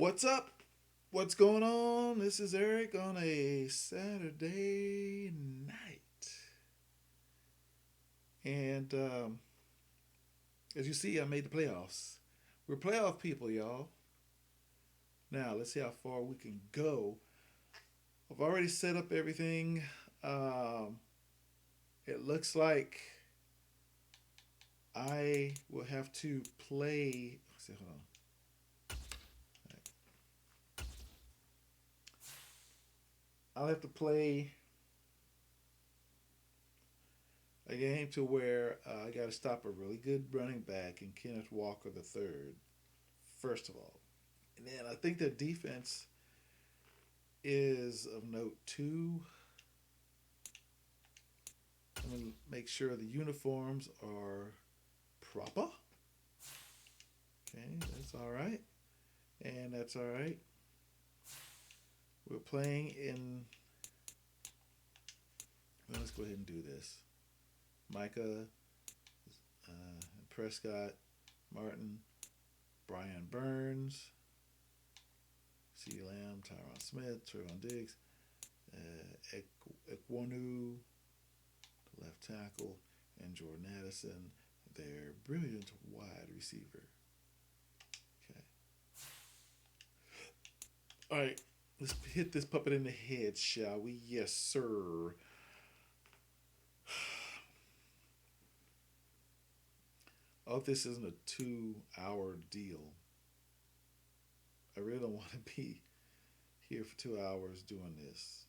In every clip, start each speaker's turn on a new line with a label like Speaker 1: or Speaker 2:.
Speaker 1: What's up? What's going on? This is Eric on a Saturday night. And as you see, I made the playoffs. We're playoff people, y'all. Now, let's see how far we can go. I've already set up everything. It looks like I will have to play. Hold on. I'll have to play a game to where I got to stop a really good running back in Kenneth Walker III, first of all. And then I think their defense is of note too. I'm going to make sure the uniforms are proper. Okay, that's all right. And that's all right. We're playing in. Well, let's go ahead and do this. Micah, Prescott, Martin, Brian Burns, CeeDee Lamb, Tyron Smith, Trevon Diggs, Ekwonu, the left tackle, and Jordan Addison, their brilliant wide receiver. Okay. All right. Let's hit this puppet in the head, shall we? Yes, sir. I hope this isn't a 2-hour deal. I really don't want to be here for 2 hours doing this.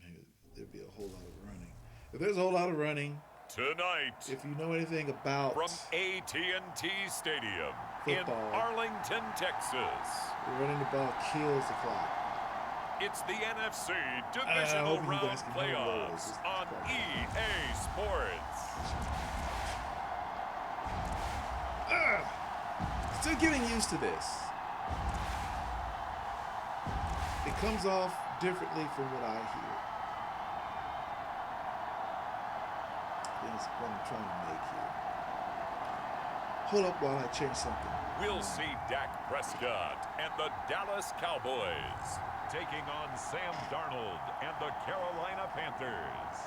Speaker 1: Maybe there'd be a whole lot of running. If there's a whole lot of running,
Speaker 2: tonight,
Speaker 1: if you know anything about
Speaker 2: from AT&T Stadium
Speaker 1: football,
Speaker 2: in Arlington, Texas,
Speaker 1: running the ball kills the clock.
Speaker 2: It's the NFC Divisional Round Playoffs on EA Sports.
Speaker 1: Still getting used to this. It comes off differently from what I hear. That's what I'm trying to make here. Hold up while I change something.
Speaker 2: We'll see Dak Prescott and the Dallas Cowboys taking on Sam Darnold and the Carolina Panthers.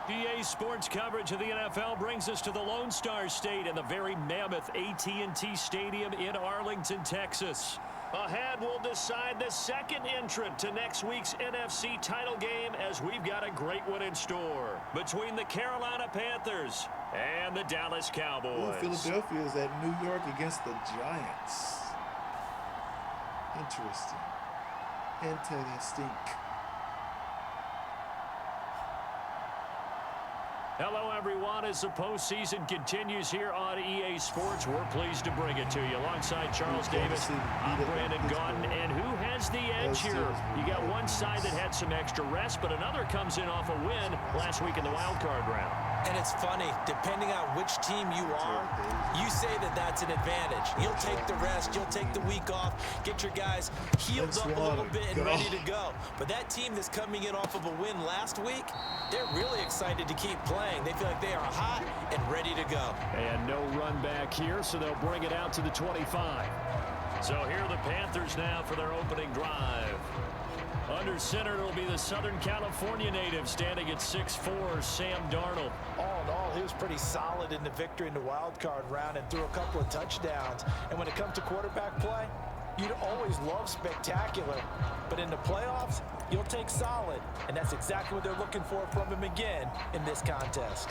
Speaker 3: EA Sports coverage of the NFL brings us to the Lone Star State and the very mammoth AT&T Stadium in Arlington, Texas. Ahead, we'll decide the second entrant to next week's NFC title game as we've got a great one in store between the Carolina Panthers and the Dallas Cowboys.
Speaker 1: Ooh, Philadelphia is at New York against the Giants. Interesting. Interesting.
Speaker 3: Hello, everyone. As the postseason continues here on EA Sports, we're pleased to bring it to you. Alongside Charles Davis, I'm Brandon Gaudin. And who has the edge here? You got one side that had some extra rest, but another comes in off a win last week in the wild card round.
Speaker 4: And it's funny, depending on which team you are, you say that that's an advantage. You'll take the rest, you'll take the week off, get your guys healed up a little bit and ready to go. But that team that's coming in off of a win last week, they're really excited to keep playing. They feel like they are hot and ready to go.
Speaker 3: And no run back here, so they'll bring it out to the 25. So here are the Panthers now for their opening drive. Under center, it'll be the Southern California native standing at 6'4", Sam Darnold.
Speaker 4: All in all, he was pretty solid in the victory in the wild card round and threw a couple of touchdowns. And when it comes to quarterback play, you'd always love spectacular. But in the playoffs, you'll take solid. And that's exactly what they're looking for from him again in this contest.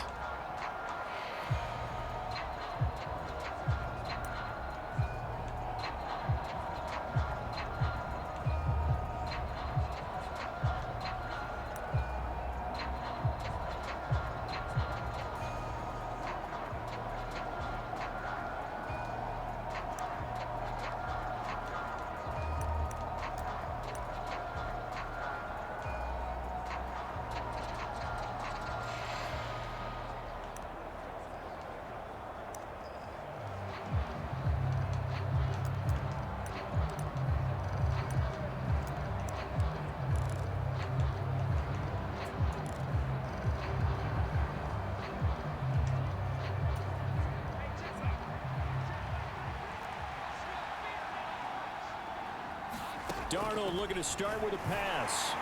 Speaker 3: Darnold looking to start with a pass.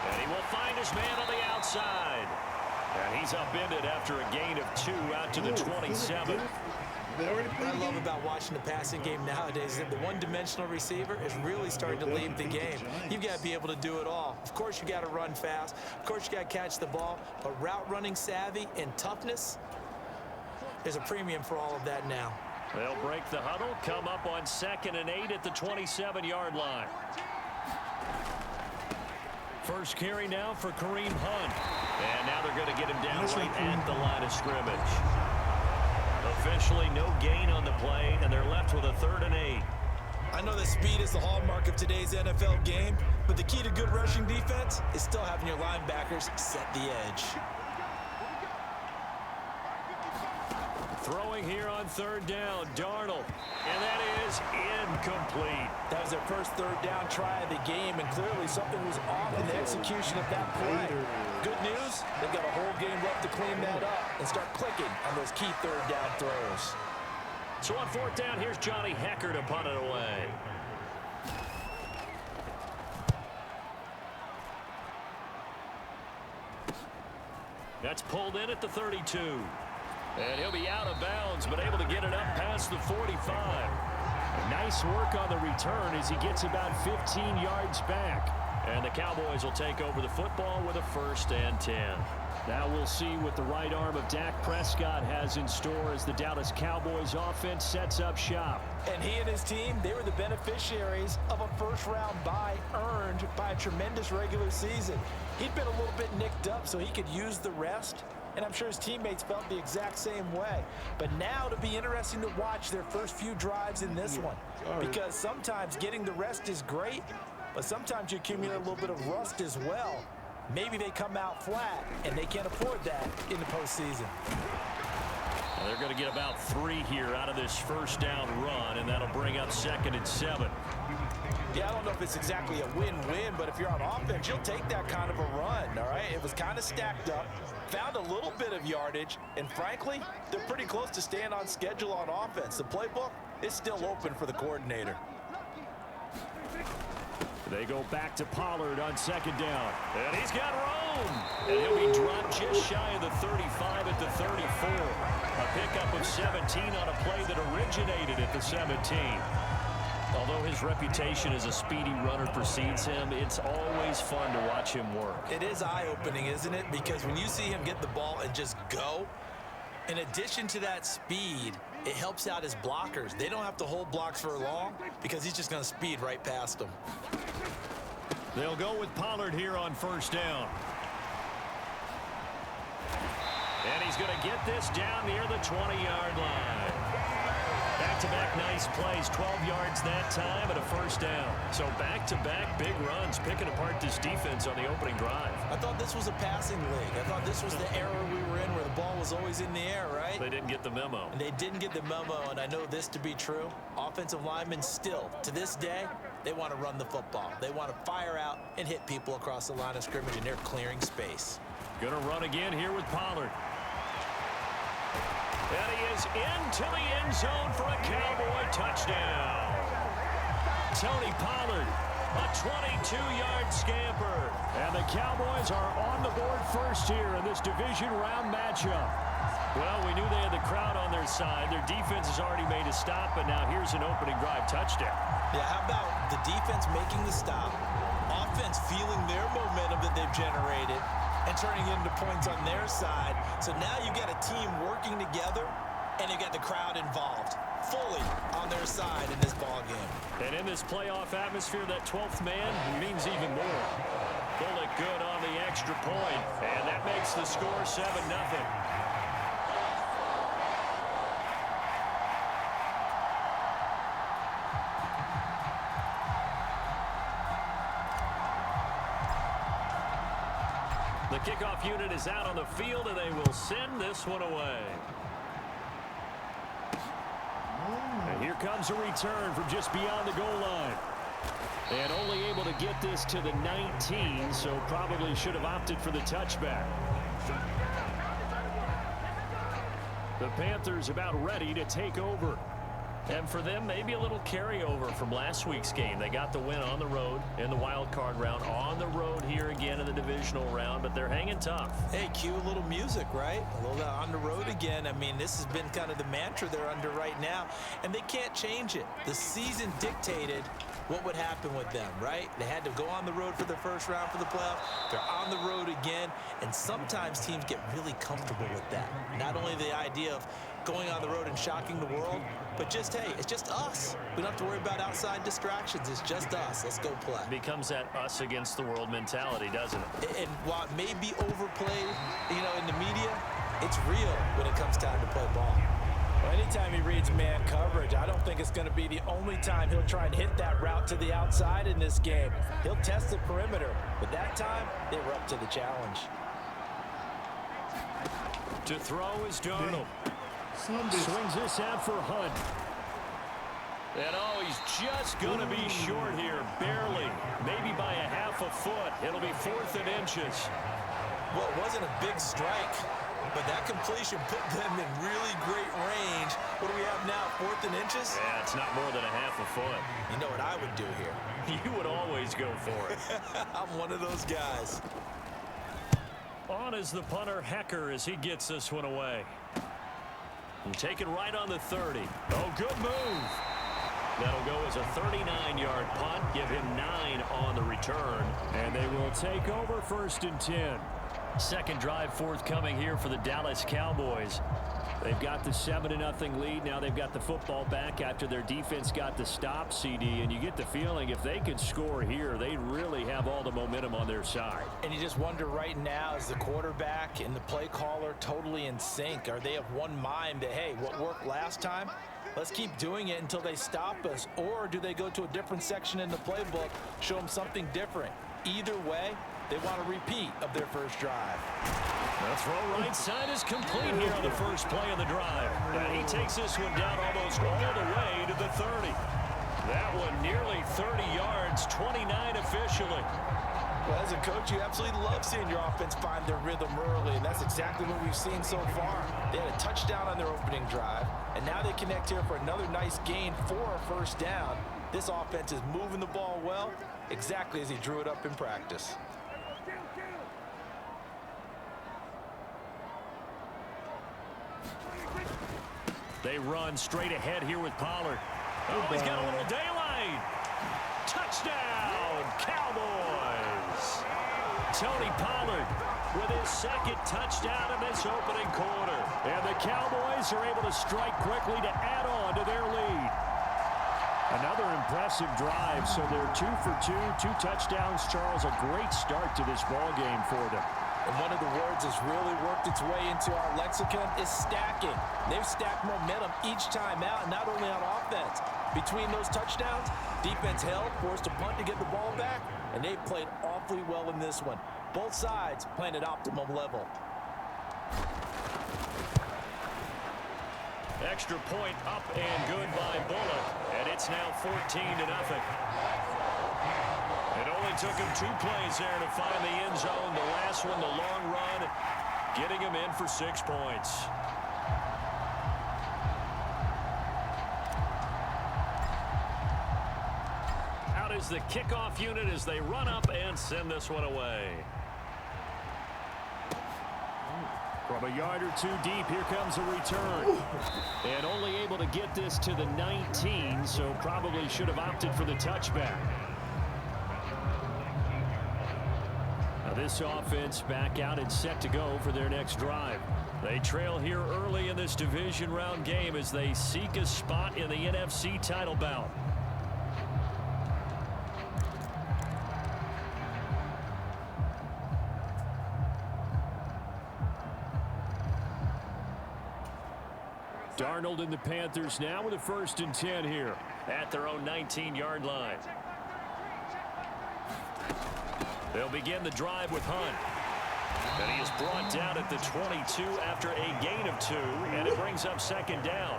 Speaker 3: And he will find his man on the outside. And he's upended after a gain of 2 out to the 27.
Speaker 4: What I love about watching the passing game nowadays is that the one-dimensional receiver is really starting to leave the game. You've got to be able to do it all. Of course, you got to run fast. Of course, you got to catch the ball. But route running savvy and toughness, there's a premium for all of that now.
Speaker 3: They'll break the huddle, come up on 2nd and 8 at the 27-yard line. First carry now for Kareem Hunt. And now they're going to get him down right at the line of scrimmage. Officially no gain on the play, and they're left with a 3rd and 8.
Speaker 4: I know that speed is the hallmark of today's NFL game, but the key to good rushing defense is still having your linebackers set the edge.
Speaker 3: Throwing here on 3rd down, Darnold. And that is incomplete.
Speaker 4: That was their first 3rd down try of the game, and clearly something was off in the execution of that play. Good news, they've got a whole game left to clean that up and start clicking on those key 3rd down throws.
Speaker 3: So on 4th down, here's Johnny Hecker to punt it away. That's pulled in at the 32. And he'll be out of bounds, but able to get it up past the 45. Nice work on the return as he gets about 15 yards back. And the Cowboys will take over the football with a 1st and 10. Now we'll see what the right arm of Dak Prescott has in store as the Dallas Cowboys offense sets up shop.
Speaker 4: And he and his team, they were the beneficiaries of a first-round bye earned by a tremendous regular season. He'd been a little bit nicked up so he could use the rest. And I'm sure his teammates felt the exact same way. But now it'll be interesting to watch their first few drives in this one. Because sometimes getting the rest is great, but sometimes you accumulate a little bit of rust as well. Maybe they come out flat, and they can't afford that in the postseason.
Speaker 3: Well, they're going to get about 3 here out of this first down run, and that'll bring up 2nd and 7.
Speaker 4: Yeah, I don't know if it's exactly a win-win, but if you're on offense, you'll take that kind of a run, all right? It was kind of stacked up, found a little bit of yardage, and frankly, they're pretty close to staying on schedule on offense. The playbook is still open for the coordinator.
Speaker 3: They go back to Pollard on 2nd down. And he's got room. And he'll be dropped just shy of the 35 at the 34. A pickup of 17 on a play that originated at the 17. Although his reputation as a speedy runner precedes him, it's always fun to watch him work.
Speaker 4: It is eye-opening, isn't it? Because when you see him get the ball and just go, in addition to that speed, it helps out his blockers. They don't have to hold blocks for long because he's just going to speed right past them.
Speaker 3: They'll go with Pollard here on 1st down. And he's going to get this down near the 20-yard line. Back-to-back nice plays, 12 yards that time and a 1st down. So back-to-back big runs, picking apart this defense on the opening drive.
Speaker 4: I thought this was a passing league. I thought this was the era we were in where the ball was always in the air, right?
Speaker 3: They didn't get the memo.
Speaker 4: And they didn't get the memo, and I know this to be true. Offensive linemen still, to this day, they want to run the football. They want to fire out and hit people across the line of scrimmage, and they're clearing space.
Speaker 3: Going to run again here with Pollard. And he is into the end zone for a Cowboy touchdown. Tony Pollard, a 22-yard scamper. And the Cowboys are on the board first here in this division round matchup. Well, we knew they had the crowd on their side. Their defense has already made a stop, and now here's an opening drive touchdown.
Speaker 4: Yeah, how about the defense making the stop, offense feeling their momentum that they've generated, and turning into points on their side. So now you've got a team working together, and you've got the crowd involved fully on their side in this ball game.
Speaker 3: And in this playoff atmosphere, that 12th man means even more. Bullet good on the extra point, and that makes the score 7-0. The kickoff unit is out on the field, and they will send this one away. And here comes a return from just beyond the goal line. And only able to get this to the 19, so probably should have opted for the touchback. The Panthers about ready to take over. And for them, maybe a little carryover from last week's game. They got the win on the road in the wild card round, on the road here again in the divisional round, but they're hanging tough.
Speaker 4: Hey, cue a little music, right? A little on the road again. I mean, this has been kind of the mantra they're under right now, and they can't change it. The season dictated what would happen with them, right? They had to go on the road for the first round for the playoff. They're on the road again, and sometimes teams get really comfortable with that. Not only the idea of going on the road and shocking the world, but just, hey, it's just us. We don't have to worry about outside distractions. It's just us. Let's go play.
Speaker 3: Becomes that us against the world mentality, doesn't it?
Speaker 4: And while it may be overplayed, in the media, it's real when it comes time to play ball.
Speaker 5: Well, anytime he reads man coverage, I don't think it's going to be the only time he'll try and hit that route to the outside in this game. He'll test the perimeter, but that time, they were up to the challenge.
Speaker 3: To throw is Darnold. Swings this out for Hunt. And he's just going to be short here, barely. Maybe by a half a foot. It'll be 4th and inches.
Speaker 4: Well, it wasn't a big strike, but that completion put them in really great range. What do we have now, 4th and inches?
Speaker 3: Yeah, it's not more than a half a foot.
Speaker 4: You know what I would do here?
Speaker 3: You would always go for it.
Speaker 4: I'm one of those guys.
Speaker 3: On is the punter, Hecker, as he gets this one away. And taken right on the 30. Oh, good move. That'll go as a 39-yard punt. Give him 9 on the return. And they will take over 1st and 10. Second drive forthcoming here for the Dallas Cowboys. They've got the 7-0 lead. Now they've got the football back after their defense got the stop, CD. And you get the feeling if they could score here, they really have all the momentum on their side.
Speaker 5: And you just wonder right now, is the quarterback and the play caller totally in sync? Are they of one mind that, hey, what worked last time, let's keep doing it until they stop us? Or do they go to a different section in the playbook, show them something different? Either way, they want a repeat of their first drive.
Speaker 3: The throw right side is complete here on the first play of the drive. And he takes this one down almost all the way to the 30. That one nearly 30 yards, 29 officially.
Speaker 5: Well, as a coach, you absolutely love seeing your offense find their rhythm early, and that's exactly what we've seen so far. They had a touchdown on their opening drive, and now they connect here for another nice gain for a first down. This offense is moving the ball well, exactly as he drew it up in practice.
Speaker 3: They run straight ahead here with Pollard. Oh, he's got a little daylight. Touchdown, Cowboys. Tony Pollard with his second touchdown in this opening quarter. And the Cowboys are able to strike quickly to add on to their lead. Another impressive drive, so they're 2 for 2, 2 touchdowns. Charles, a great start to this ball game for them.
Speaker 5: And one of the words that's really worked its way into our lexicon is stacking. They've stacked momentum each time out, not only on offense. Between those touchdowns, defense held, forced a punt to get the ball back, and they've played awfully well in this one. Both sides playing at optimum level.
Speaker 3: Extra point up and good by Bullock, and it's now 14-0. It only took him 2 plays there to find the end zone. The last one, the long run, getting him in for 6 points. Out is the kickoff unit as they run up and send this one away. From a yard or 2 deep, here comes a return. And only able to get this to the 19, so probably should have opted for the touchback. Now this offense back out and set to go for their next drive. They trail here early in this division round game as they seek a spot in the NFC title bout. Darnold and the Panthers now with a 1st and 10 here at their own 19-yard line. They'll begin the drive with Hunt. And he is brought down at the 22 after a gain of 2, and it brings up 2nd down.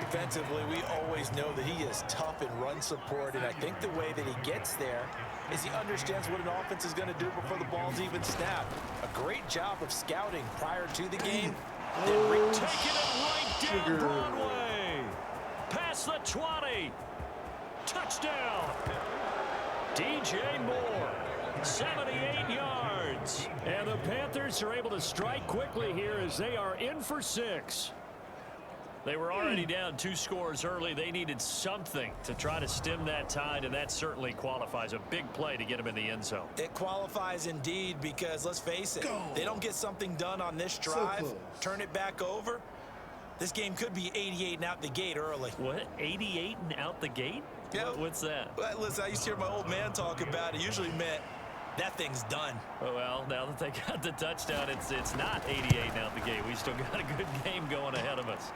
Speaker 5: Defensively, we always know that he is tough in run support, and I think the way that he gets there is he understands what an offense is going to do before the ball's even snapped. A great job of scouting prior to the game.
Speaker 3: Taking it right down Broadway. across the 20. Touchdown. DJ Moore, 78 yards. And the Panthers are able to strike quickly here as they are in for 6. They were already down 2 scores early. They needed something to try to stem that tide, and that certainly qualifies. A big play to get them in the end zone.
Speaker 4: It qualifies indeed because, let's face it, they don't get something done on this drive, turn it back over. This game could be 88 and out the gate early.
Speaker 3: What? 88 and out the gate?
Speaker 4: Yeah.
Speaker 3: What's that?
Speaker 4: Well, listen, I used to hear my old man talk about it. Usually meant that thing's done.
Speaker 3: Oh, well, now that they got the touchdown, it's not 88 and out the gate. We still got a good game going ahead of us.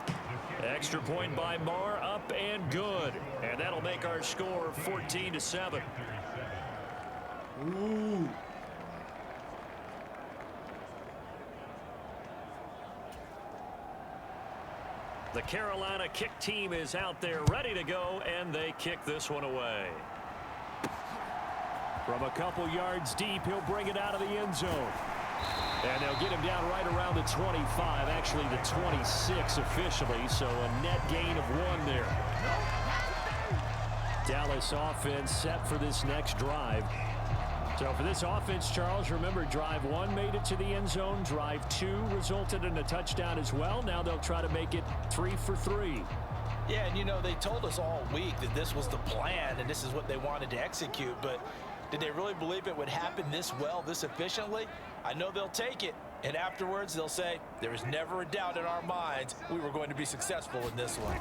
Speaker 3: Extra point by Marr, up and good. And that'll make our score 14-7.
Speaker 1: Ooh.
Speaker 3: The Carolina kick team is out there ready to go, and they kick this one away. From a couple yards deep, he'll bring it out of the end zone. And they'll get him down right around the 25, actually the 26 officially, so a net gain of 1 there. Dallas offense set for this next drive. So for this offense, Charles, remember, drive 1 made it to the end zone. Drive 2 resulted in a touchdown as well. Now they'll try to make it 3 for 3.
Speaker 5: Yeah, and you know, they told us all week that this was the plan and this is what they wanted to execute, but did they really believe it would happen this well, this efficiently? I know they'll take it, and afterwards they'll say, there was never a doubt in our minds we were going to be successful in this one.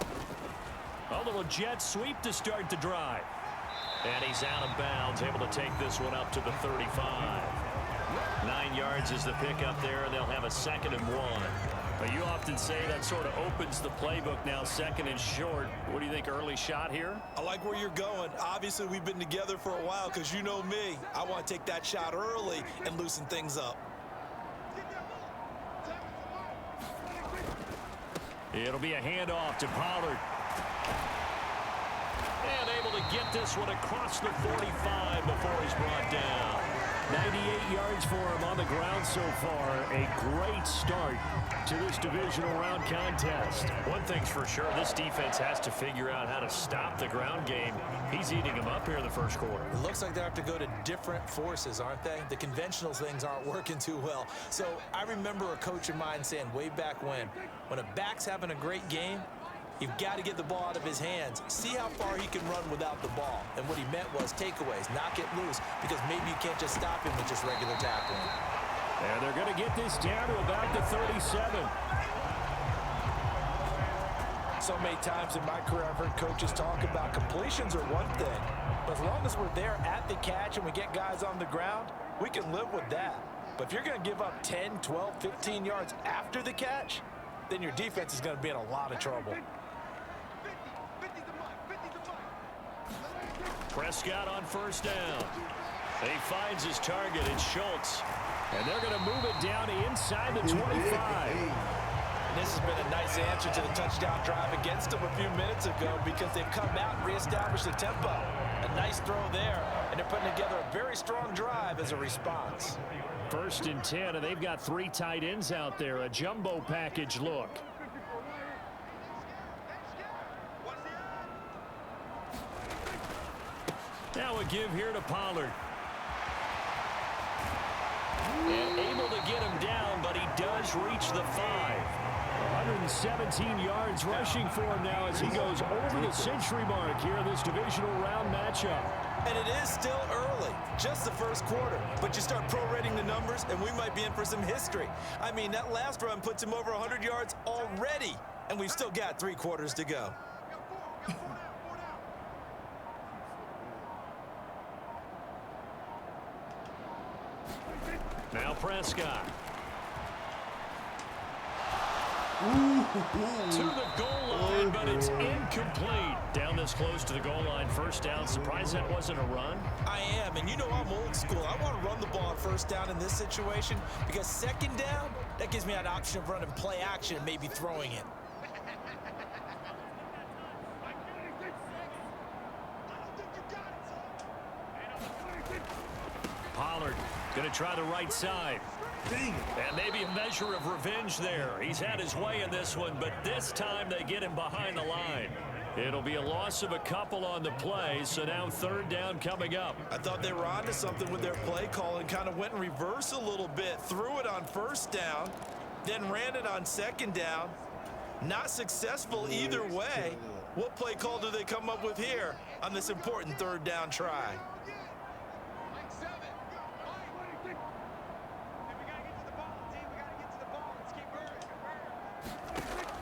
Speaker 3: A little jet sweep to start the drive. And he's out of bounds, able to take this one up to the 35. 9 yards is the pickup there, and they'll have a 2nd and 1. But you often say that sort of opens the playbook now, 2nd and short. What do you think, early shot here?
Speaker 4: I like where you're going. Obviously, we've been together for a while because you know me. I want to take that shot early and loosen things up.
Speaker 3: It'll be a handoff to Pollard. And able to get this one across the 45 before he's brought down. 98 yards for him on the ground so far. A great start to this divisional round contest. One thing's for sure, this defense has to figure out how to stop the ground game. He's eating them up here in the first quarter.
Speaker 4: It looks like they have to go to different forces, aren't they? The conventional things aren't working too well. So I remember a coach of mine saying way back when a back's having a great game, you've got to get the ball out of his hands. See how far he can run without the ball. And what he meant was takeaways, knock it loose, because maybe you can't just stop him with just regular tackling.
Speaker 3: And they're going to get this down to about the 37.
Speaker 5: So many times in my career I've heard coaches talk about completions are one thing, but as long as we're there at the catch and we get guys on the ground, we can live with that. But if you're going to give up 10, 12, 15 yards after the catch, then your defense is going to be in a lot of trouble.
Speaker 3: Prescott on first down. He finds his target, it's Schultz. And they're going to move it down to inside the 25.
Speaker 5: And this has been a nice answer to the touchdown drive against them a few minutes ago because they've come out and reestablished the tempo. A nice throw there, and they're putting together a very strong drive as a response.
Speaker 3: 1st and 10, and they've got 3 tight ends out there. A jumbo package look. Now a give here to Pollard. And able to get him down, but he does reach the 5. 117 yards rushing for him now as he goes over the century mark here in this divisional round matchup.
Speaker 4: And it is still early, just the first quarter. But you start prorating the numbers, and we might be in for some history. I mean, that last run puts him over 100 yards already, and we've still got 3 quarters to go.
Speaker 3: Now Prescott. To the goal line, but it's incomplete. Down this close to the goal line, 1st down. Surprised that wasn't a run?
Speaker 4: I am, and you know I'm old school. I want to run the ball on 1st down in this situation because 2nd down, that gives me an option of running play action and maybe throwing it.
Speaker 3: Pollard going to try the right side.
Speaker 1: Dang it.
Speaker 3: And maybe a measure of revenge there. He's had his way in this one, but this time they get him behind the line. It'll be a loss of a couple on the play, so now third down coming up.
Speaker 5: I thought they were onto something with their play call and kind of went in reverse a little bit. Threw it on first down, then ran it on second down. Not successful either way. What play call do they come up with here on this important third down try?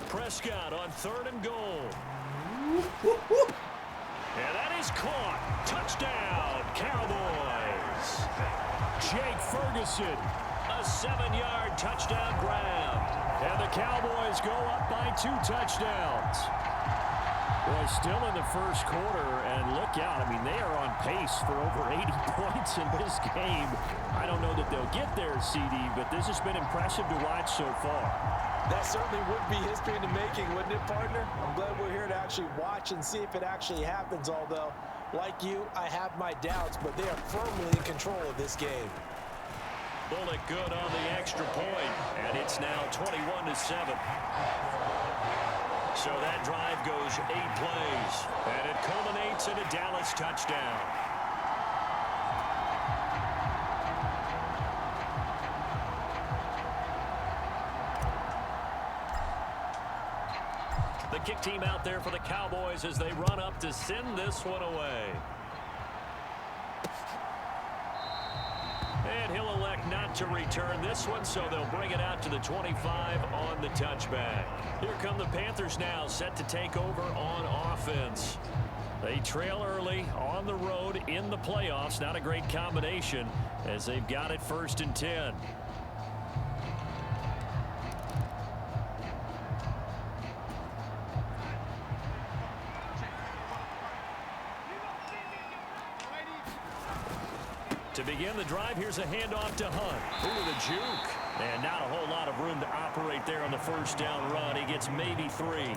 Speaker 3: Prescott on third and goal. And that is caught. Touchdown, Cowboys. Jake Ferguson, a 7-yard touchdown grab. And the Cowboys go up by 2 touchdowns. Boy, still in the first quarter, and look out. I mean, they are on pace for over 80 points in this game. I don't know that they'll get there, CD, but this has been impressive to watch so far.
Speaker 5: That certainly would be history in the making, wouldn't it, partner? I'm glad we're here to actually watch and see if it actually happens, although, like you, I have my doubts, but they are firmly in control of this game.
Speaker 3: Bullock good on the extra point, and it's now 21-7. So that drive goes 8 plays, and it culminates in a Dallas touchdown. The kick team out there for the Cowboys as they run up to send this one away. And he'll elect not to return this one, so they'll bring it out to the 25 on the touchback. Here come the Panthers now, set to take over on offense. They trail early on the road in the playoffs. Not a great combination as they've got it 1st and 10. To begin the drive, here's a handoff to Hunt. Ooh, the juke. And not a whole lot of room to operate there on the first down run. He gets maybe 3.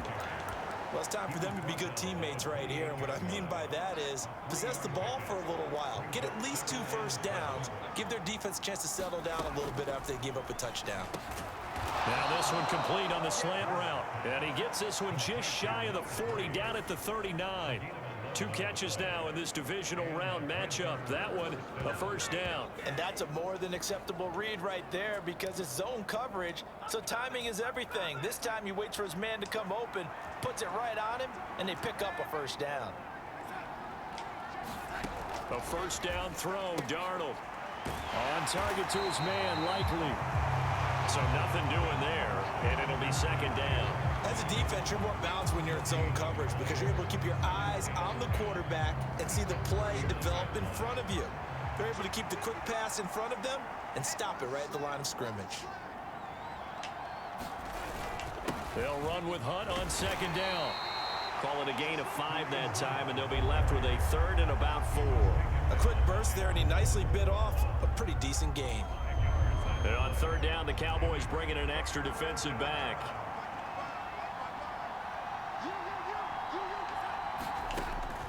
Speaker 5: Well, it's time for them to be good teammates right here. And what I mean by that is possess the ball for a little while. Get at least 2 first downs. Give their defense a chance to settle down a little bit after they give up a touchdown.
Speaker 3: Now this one complete on the slant route. And he gets this one just shy of the 40, down at the 39. 2 catches now in this divisional round matchup. That one, a first down.
Speaker 5: And that's a more than acceptable read right there because it's zone coverage, so timing is everything. This time he waits for his man to come open, puts it right on him, and they pick up a first down.
Speaker 3: A first down throw, Darnold. On target to his man, Likely. So nothing doing there, and it'll be 2nd down.
Speaker 5: As a defense, you're more balanced when you're in zone coverage because you're able to keep your eyes on the quarterback and see the play develop in front of you. They're able to keep the quick pass in front of them and stop it right at the line of scrimmage.
Speaker 3: They'll run with Hunt on 2nd down. Call it a gain of 5 that time, and they'll be left with a 3rd and about 4.
Speaker 5: A quick burst there, and he nicely bit off a pretty decent gain.
Speaker 3: And on 3rd down, the Cowboys bringing an extra defensive back.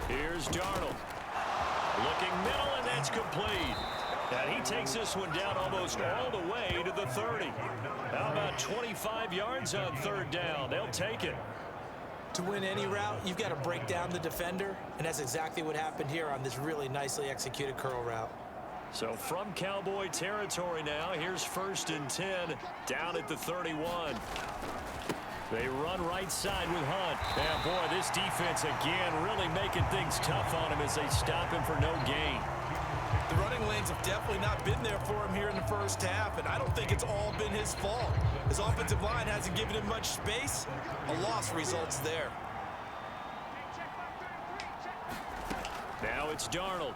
Speaker 3: Here's Darnold. Looking middle, and that's complete. And he takes this one down almost all the way to the 30. How about 25 yards on 3rd down? They'll take it.
Speaker 5: To win any route, you've got to break down the defender, and that's exactly what happened here on this really nicely executed curl route.
Speaker 3: So from Cowboy territory now, here's 1st and 10 down at the 31. They run right side with Hunt. And boy, this defense again really making things tough on him as they stop him for no gain.
Speaker 5: The running lanes have definitely not been there for him here in the first half, and I don't think it's all been his fault. His offensive line hasn't given him much space. A loss results there.
Speaker 3: Now it's Darnold.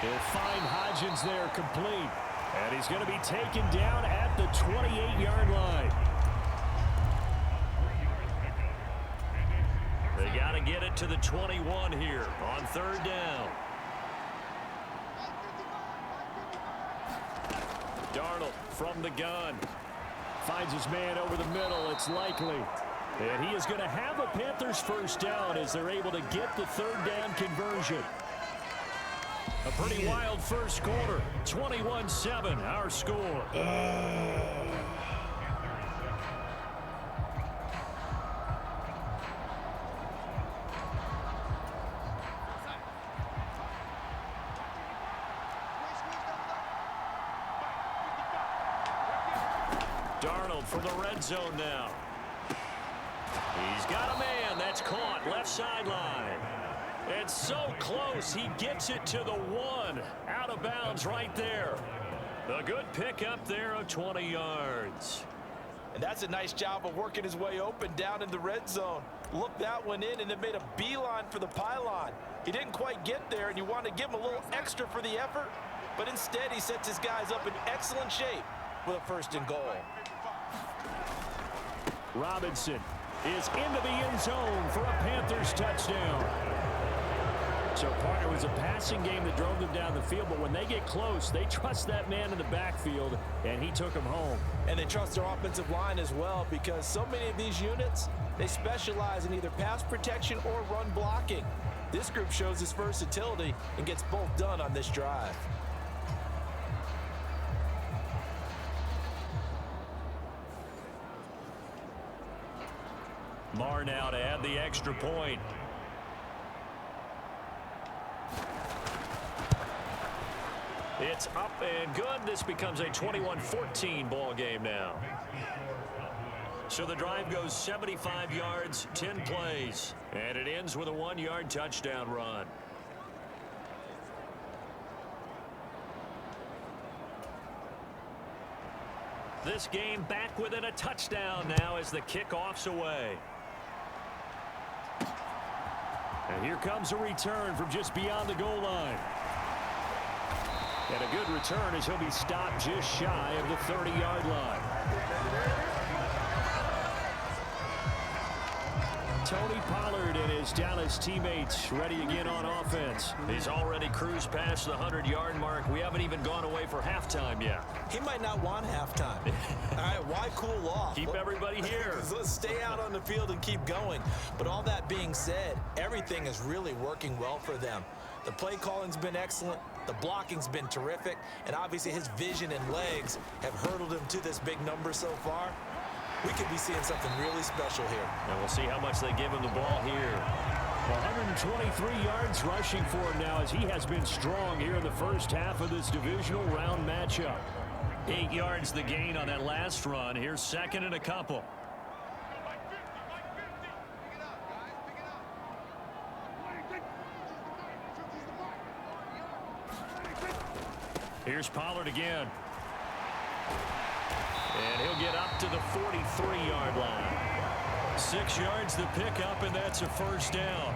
Speaker 3: He'll find Hodgins there complete. And he's going to be taken down at the 28-yard line. They got to get it to the 21 here on 3rd down. Darnold from the gun. Finds his man over the middle. It's Likely. And he is going to have a Panthers first down as they're able to get the 3rd down conversion. A pretty wild first quarter. 21-7, our score. Darnold for the red zone now. He's got a man. That's caught. Left sideline. It's so close. He gets it to the 1. Out of bounds right there. A good pickup there of 20 yards.
Speaker 5: And that's a nice job of working his way open down in the red zone. Looked that one in and then made a beeline for the pylon. He didn't quite get there, and you want to give him a little extra for the effort, but instead he sets his guys up in excellent shape with a 1st and goal.
Speaker 3: Robinson is into the end zone for a Panthers touchdown. So, partner, it was a passing game that drove them down the field, but when they get close, they trust that man in the backfield, and he took them home.
Speaker 5: And they trust their offensive line as well, because so many of these units, they specialize in either pass protection or run blocking. This group shows its versatility and gets both done on this drive.
Speaker 3: Marr now to add the extra point. It's up and good. This becomes a 21-14 ball game now. So the drive goes 75 yards, 10 plays, and it ends with a 1-yard touchdown run. This game back within a touchdown now as the kickoff's away. And here comes a return from just beyond the goal line. And a good return as he'll be stopped just shy of the 30-yard line. Tony Pollard and his Dallas teammates ready again on offense. He's already cruised past the 100-yard mark. We haven't even gone away for halftime yet.
Speaker 5: He might not want halftime. All right, why cool off?
Speaker 3: Keep everybody here.
Speaker 5: Let's stay out on the field and keep going. But all that being said, everything is really working well for them. The play calling's been excellent. The blocking's been terrific. And obviously his vision and legs have hurdled him to this big number so far. We could be seeing something really special here.
Speaker 3: And we'll see how much they give him the ball here. 123 yards rushing for him now as he has been strong here in the first half of this divisional round matchup. 8 yards the gain on that last run. Here's 2nd and a couple. Here's Pollard again. And he'll get up to the 43-yard line. 6 yards the pickup, and that's a 1st down.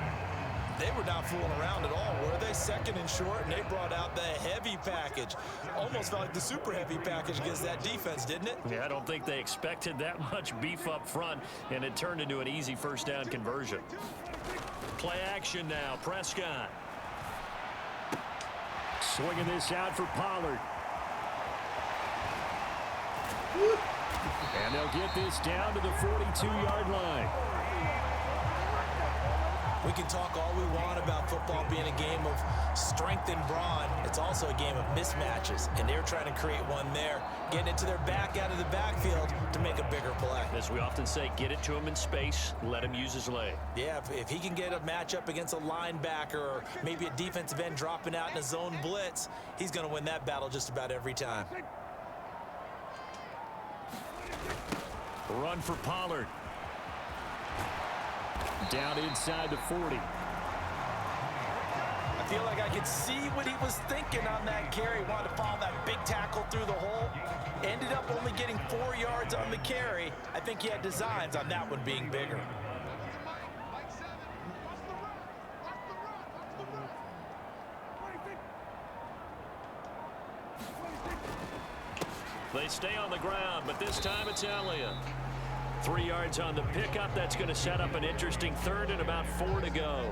Speaker 5: They were not fooling around at all, were they? 2nd and short, and they brought out the heavy package. Almost felt like the super heavy package against that defense, didn't it?
Speaker 3: Yeah, I don't think they expected that much beef up front, and it turned into an easy 1st down conversion. Play action now. Prescott. Swinging this out for Pollard. And they'll get this down to the 42-yard line.
Speaker 5: We can talk all we want about football being a game of strength and brawn. It's also a game of mismatches, and they're trying to create one there, getting it to their back out of the backfield to make a bigger play.
Speaker 3: As we often say, get it to him in space, let him use his leg.
Speaker 5: Yeah, if he can get a matchup against a linebacker or maybe a defensive end dropping out in a zone blitz, he's going to win that battle just about every time.
Speaker 3: Run for Pollard. Down inside the 40.
Speaker 5: I feel like I could see what he was thinking on that carry. Wanted to follow that big tackle through the hole. Ended up only getting 4 yards on the carry. I think he had designs on that one being bigger.
Speaker 3: They stay on the ground, but this time it's Elliott. 3 yards on the pickup. That's going to set up an interesting 3rd and about 4 to go.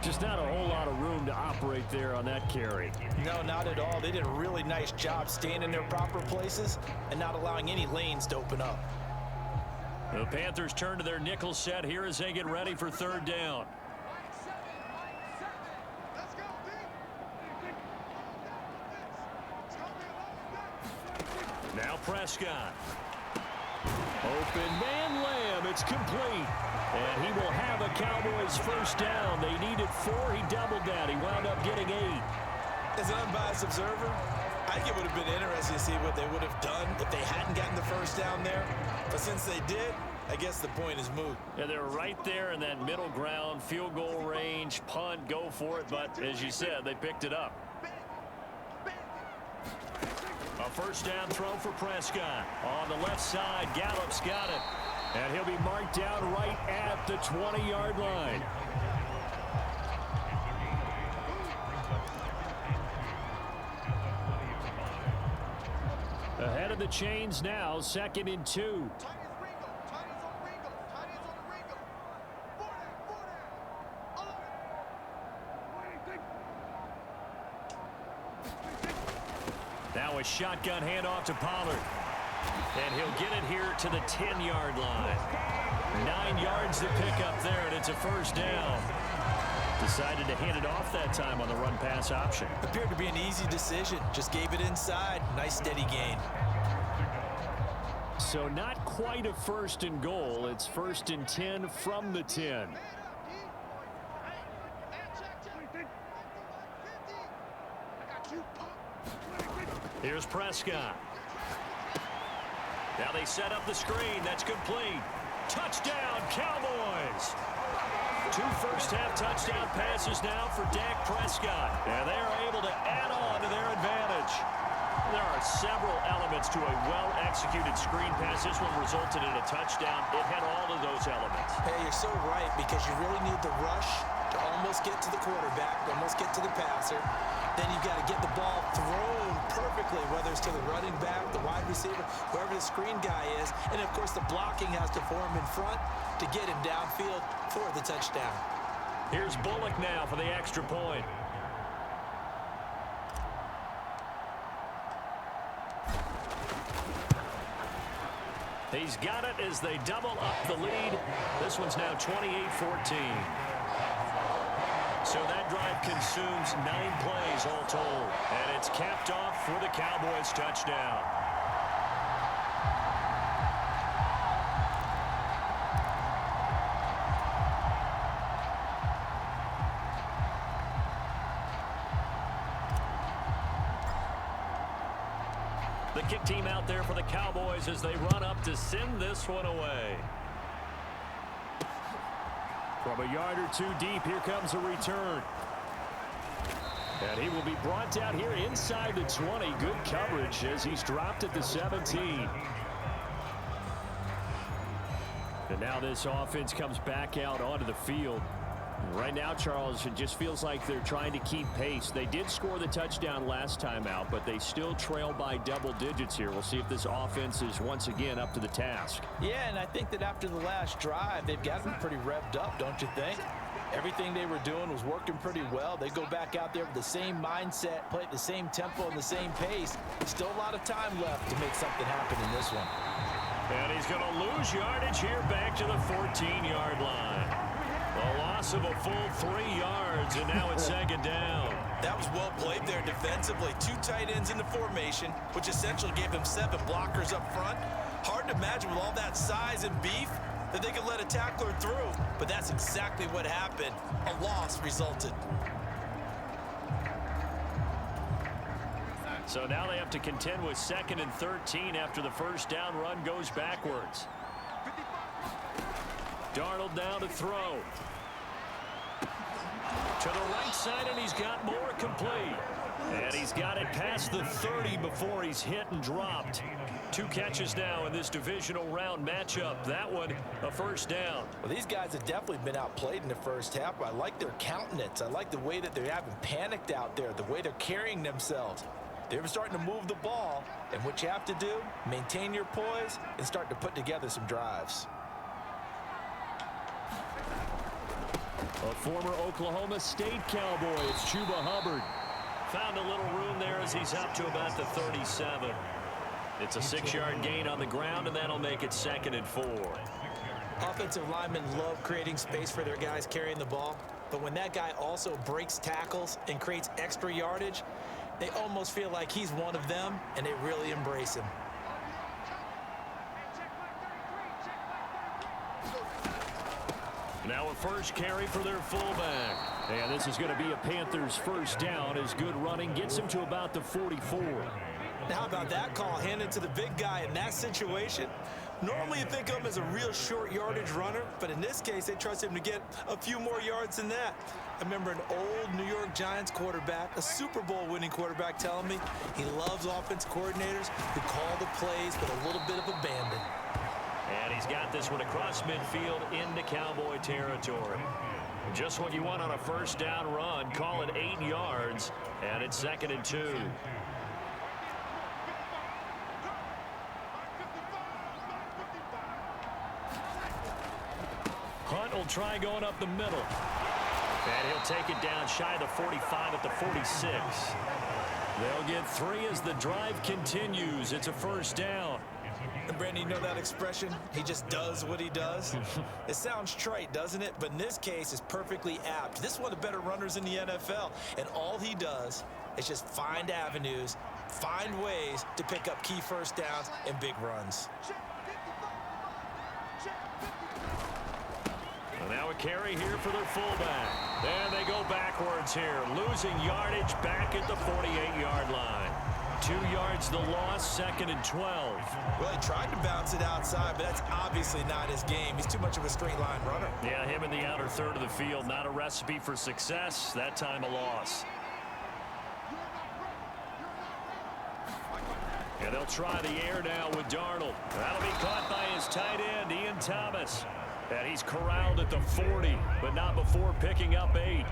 Speaker 3: Just not a whole lot of room to operate there on that carry.
Speaker 5: No, not at all. They did a really nice job staying in their proper places and not allowing any lanes to open up.
Speaker 3: The Panthers turn to their nickel set here as they get ready for 3rd down. Now Prescott. Open man Lamb. It's complete. And he will have a Cowboys 1st down. They needed 4. He doubled that. He wound up getting 8.
Speaker 5: As an unbiased observer,
Speaker 4: I think it would have been interesting to see what they would have done if they hadn't gotten the first down there. But since they did, I guess the point is moot.
Speaker 3: Yeah, they're right there in that middle ground, field goal range, punt, go for it. But as you said, they picked it up. A first down throw for Prescott. On the left side, Gallup's got it. And he'll be marked down right at the 20-yard line. Ahead of the chains now, 2nd and 2. Now a shotgun handoff to Pollard. And he'll get it here to the 10-yard line. 9 yards to pick up there, and it's a first down. Decided to hand it off that time on the run-pass option.
Speaker 4: Appeared to be an easy decision. Just gave it inside. Nice steady gain.
Speaker 3: So not quite a first and goal. It's 1st and 10 from the 10. Here's Prescott. Now they set up the screen. That's complete. Touchdown, Cowboys. 2 first-half touchdown passes now for Dak Prescott. And they are able to add on to their advantage. There are several elements to a well-executed screen pass. This one resulted in a touchdown. It had all of those elements.
Speaker 4: Hey, you're so right, because you really need the rush to almost get to the quarterback, almost get to the passer. Then you've got to get the ball thrown perfectly, whether it's to the running back, the wide receiver, whoever the screen guy is. And, of course, the blocking has to form in front to get him downfield for the touchdown.
Speaker 3: Here's Bullock now for the extra point. He's got it as they double up the lead. This one's now 28-14. So that drive consumes 9 plays all told. And it's capped off for the Cowboys touchdown. The kick team out there for the Cowboys as they run up to send this one away. From a yard or 2 deep, here comes a return. And he will be brought down here inside the 20. Good coverage as he's dropped at the 17. And now this offense comes back out onto the field. Right now, Charles, it just feels like they're trying to keep pace. They did score the touchdown last time out, but they still trail by double digits here. We'll see if this offense is once again up to the task.
Speaker 5: Yeah, and I think that after the last drive, they've got them pretty revved up, don't you think? Everything they were doing was working pretty well. They go back out there with the same mindset, play at the same tempo and the same pace. Still a lot of time left to make something happen in this one.
Speaker 3: And he's going to lose yardage here back to the 14-yard line. A loss of a full 3 yards, and now it's 2nd down.
Speaker 4: That was well played there defensively. 2 tight ends in the formation, which essentially gave them 7 blockers up front. Hard to imagine with all that size and beef that they could let a tackler through, but that's exactly what happened. A loss resulted.
Speaker 3: So now they have to contend with 2nd and 13 after the first down run goes backwards. Darnold now to throw. To the right side, and he's got more complete. And he's got it past the 30 before he's hit and dropped. 2 catches now in this divisional round matchup. That one, a first down.
Speaker 5: Well, these guys have definitely been outplayed in the first half. I like their countenance. I like the way that they haven't panicked out there, the way they're carrying themselves. They're starting to move the ball, and what you have to do, maintain your poise and start to put together some drives.
Speaker 3: A former Oklahoma State Cowboy, it's Chuba Hubbard. Found a little room there as he's up to about the 37. It's a 6-yard gain on the ground, and that'll make it 2nd and 4.
Speaker 4: Offensive linemen love creating space for their guys carrying the ball, but when that guy also breaks tackles and creates extra yardage, they almost feel like he's one of them, and they really embrace him.
Speaker 3: Now a first carry for their fullback. And this is going to be a Panthers first down as good running gets him to about the 44.
Speaker 5: Now, how about that call? Hand it to the big guy in that situation. Normally you think of him as a real short yardage runner, but in this case they trust him to get a few more yards than that. I remember an old New York Giants quarterback, a Super Bowl winning quarterback, telling me he loves offense coordinators who call the plays with a little bit of abandon.
Speaker 3: And he's got this one across midfield into Cowboy territory. Just what you want on a first down run. Call it 8 yards, and it's 2nd and 2. Hunt will try going up the middle. And he'll take it down shy of the 45 at the 46. They'll get 3 as the drive continues. It's a first down.
Speaker 5: And Brandon, you know that expression? He just does what he does. It sounds trite, doesn't it? But in this case, it's perfectly apt. This is one of the better runners in the NFL. And all he does is just find avenues, find ways to pick up key first downs and big runs.
Speaker 3: Well, now a carry here for their fullback. And they go backwards here, losing yardage back at the 48-yard line. 2 yards the loss, 2nd and 12.
Speaker 5: Well, he tried to bounce it outside, but that's obviously not his game. He's too much of a straight line runner.
Speaker 3: Yeah, him in the outer third of the field, not a recipe for success. That time a loss. And they'll try the air now with Darnold. That'll be caught by his tight end, Ian Thomas. And he's corralled at the 40, but not before picking up 8.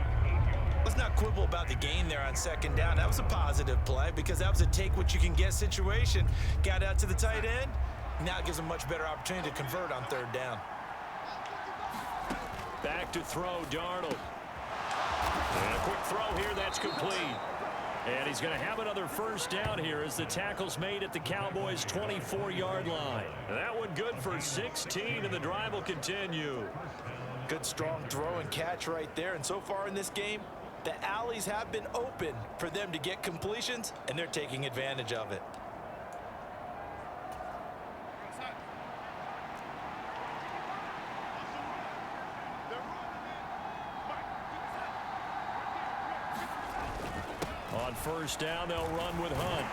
Speaker 5: Let's not quibble about the gain there on 2nd down. That was a positive play because that was a take-what-you-can-get situation. Got out to the tight end. Now it gives him a much better opportunity to convert on 3rd down.
Speaker 3: Back to throw, Darnold. And a quick throw here, that's complete. And he's going to have another first down here as the tackle's made at the Cowboys' 24-yard line. And that one good for 16, and the drive will continue.
Speaker 5: Good, strong throw and catch right there. And so far in this game, the alleys have been open for them to get completions, and they're taking advantage of it.
Speaker 3: On first down, they'll run with Hunt.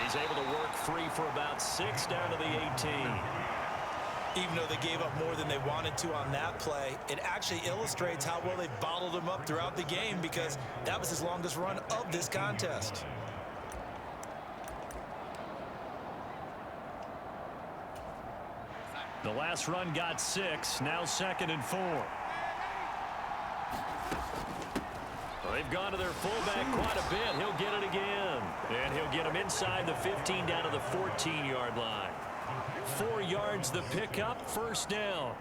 Speaker 3: He's able to work free for about 6 down to the 18.
Speaker 5: Even though they gave up more than they wanted to on that play, it actually illustrates how well they bottled him up throughout the game because that was his longest run of this contest.
Speaker 3: The last run got 6, now 2nd and 4. Well, they've gone to their fullback quite a bit. He'll get it again. And he'll get him inside the 15 down to the 14-yard line. 4 yards the pickup, first down.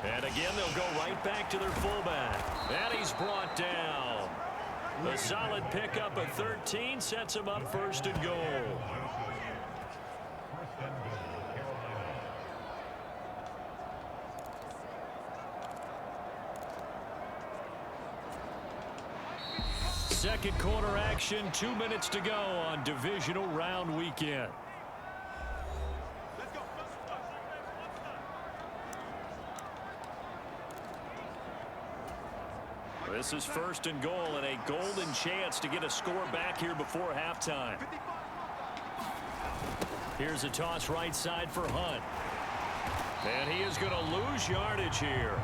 Speaker 3: And again, they'll go right back to their fullback. And he's brought down. A solid pickup of 13 sets him up 1st and goal. Second quarter action, 2 minutes to go on divisional round weekend. This is 1st and goal and a golden chance to get a score back here before halftime. Here's a toss right side for Hunt. And he is going to lose yardage here.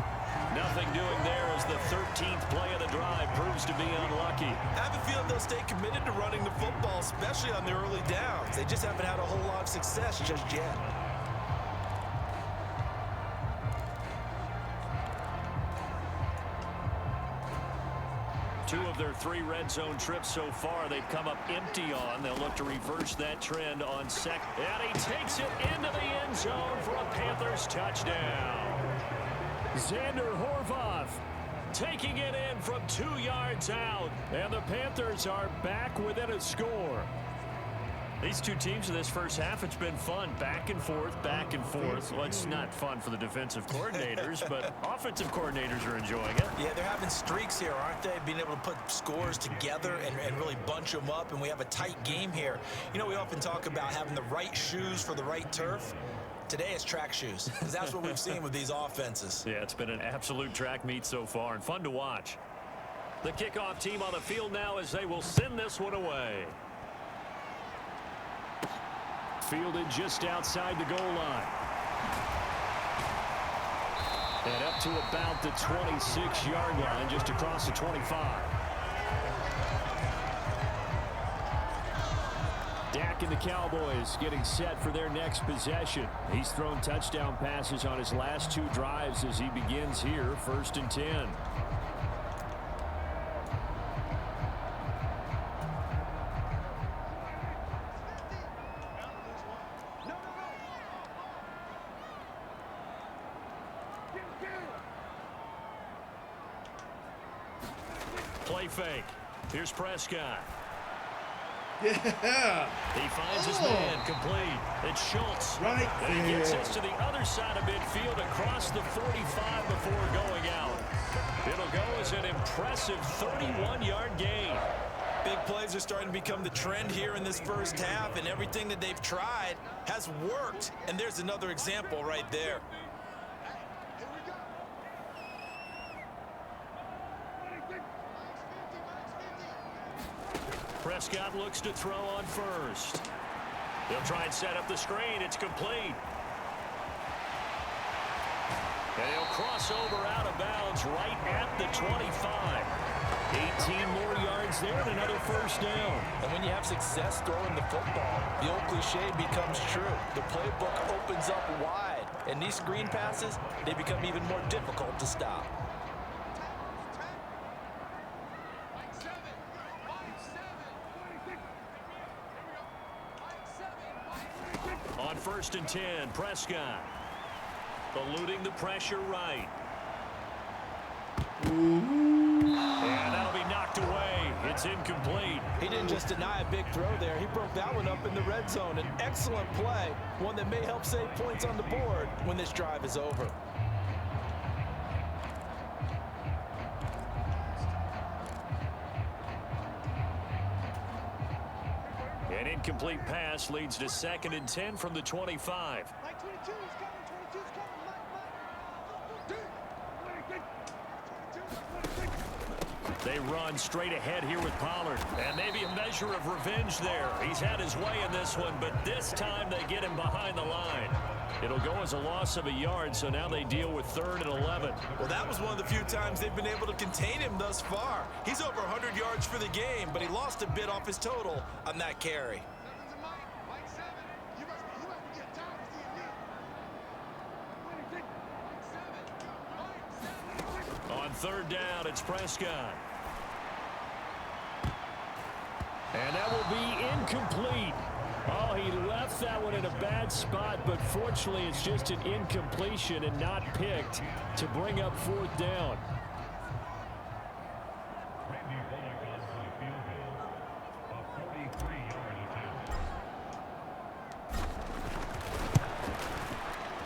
Speaker 3: Nothing doing there as the 13th play of the drive proves to be unlucky.
Speaker 5: I have a feeling they'll stay committed to running the football, especially on the early downs. They just haven't had a whole lot of success just yet.
Speaker 3: Two of their 3 red zone trips so far they've come up empty on. They'll look to reverse that trend on second. And he takes it into the end zone for a Panthers touchdown. Xander Horvath taking it in from 2 yards out. And the Panthers are back within a score. These two teams in this first half, it's been fun. Back and forth, back and forth. Well, it's not fun for the defensive coordinators, but offensive coordinators are enjoying it.
Speaker 4: Yeah, they're having streaks here, aren't they? Being able to put scores together and really bunch them up, and we have a tight game here. You know, we often talk about having the right shoes for the right turf. Today it's track shoes, because that's what we've seen with these offenses.
Speaker 3: Yeah, it's been an absolute track meet so far, and fun to watch. The kickoff team on the field now as they will send this one away. Fielded just outside the goal line. And up to about the 26-yard line, just across the 25. Dak and the Cowboys getting set for their next possession. He's thrown touchdown passes on his last two drives as he begins here, 1st and 10. Play fake. Here's Prescott.
Speaker 1: Yeah.
Speaker 3: He finds his man complete. It's Schultz.
Speaker 1: Right
Speaker 3: And he
Speaker 1: there.
Speaker 3: gets us to the other side of midfield across the 45 before going out. It'll go as an impressive 31-yard gain.
Speaker 4: Big plays are starting to become the trend here in this first half, and everything that they've tried has worked. And there's another example right there.
Speaker 3: Prescott looks to throw on first. They'll try and set up the screen. It's complete. And he'll cross over out of bounds right at the 25. 18 more yards there and another first down.
Speaker 5: And when you have success throwing the football, the old cliche becomes true. The playbook opens up wide, and these screen passes, they become even more difficult to stop.
Speaker 3: On 1st and 10, Prescott eluding the pressure right. And that'll be knocked away. It's incomplete.
Speaker 5: He didn't just deny a big throw there. He broke that one up in the red zone. An excellent play, one that may help save points on the board when this drive is over.
Speaker 3: An incomplete pass leads to 2nd and 10 from the 25. They run straight ahead here with Pollard. And maybe a measure of revenge there. He's had his way in this one, but this time they get him behind the line. It'll go as a loss of a yard, so now they deal with 3rd and 11.
Speaker 4: Well, that was one of the few times they've been able to contain him thus far. He's over 100 yards for the game, but he lost a bit off his total on that carry.
Speaker 3: On 3rd down, it's Prescott. And that will be incomplete. Oh, he left that one in a bad spot, but fortunately it's just an incompletion and not picked to bring up 4th down.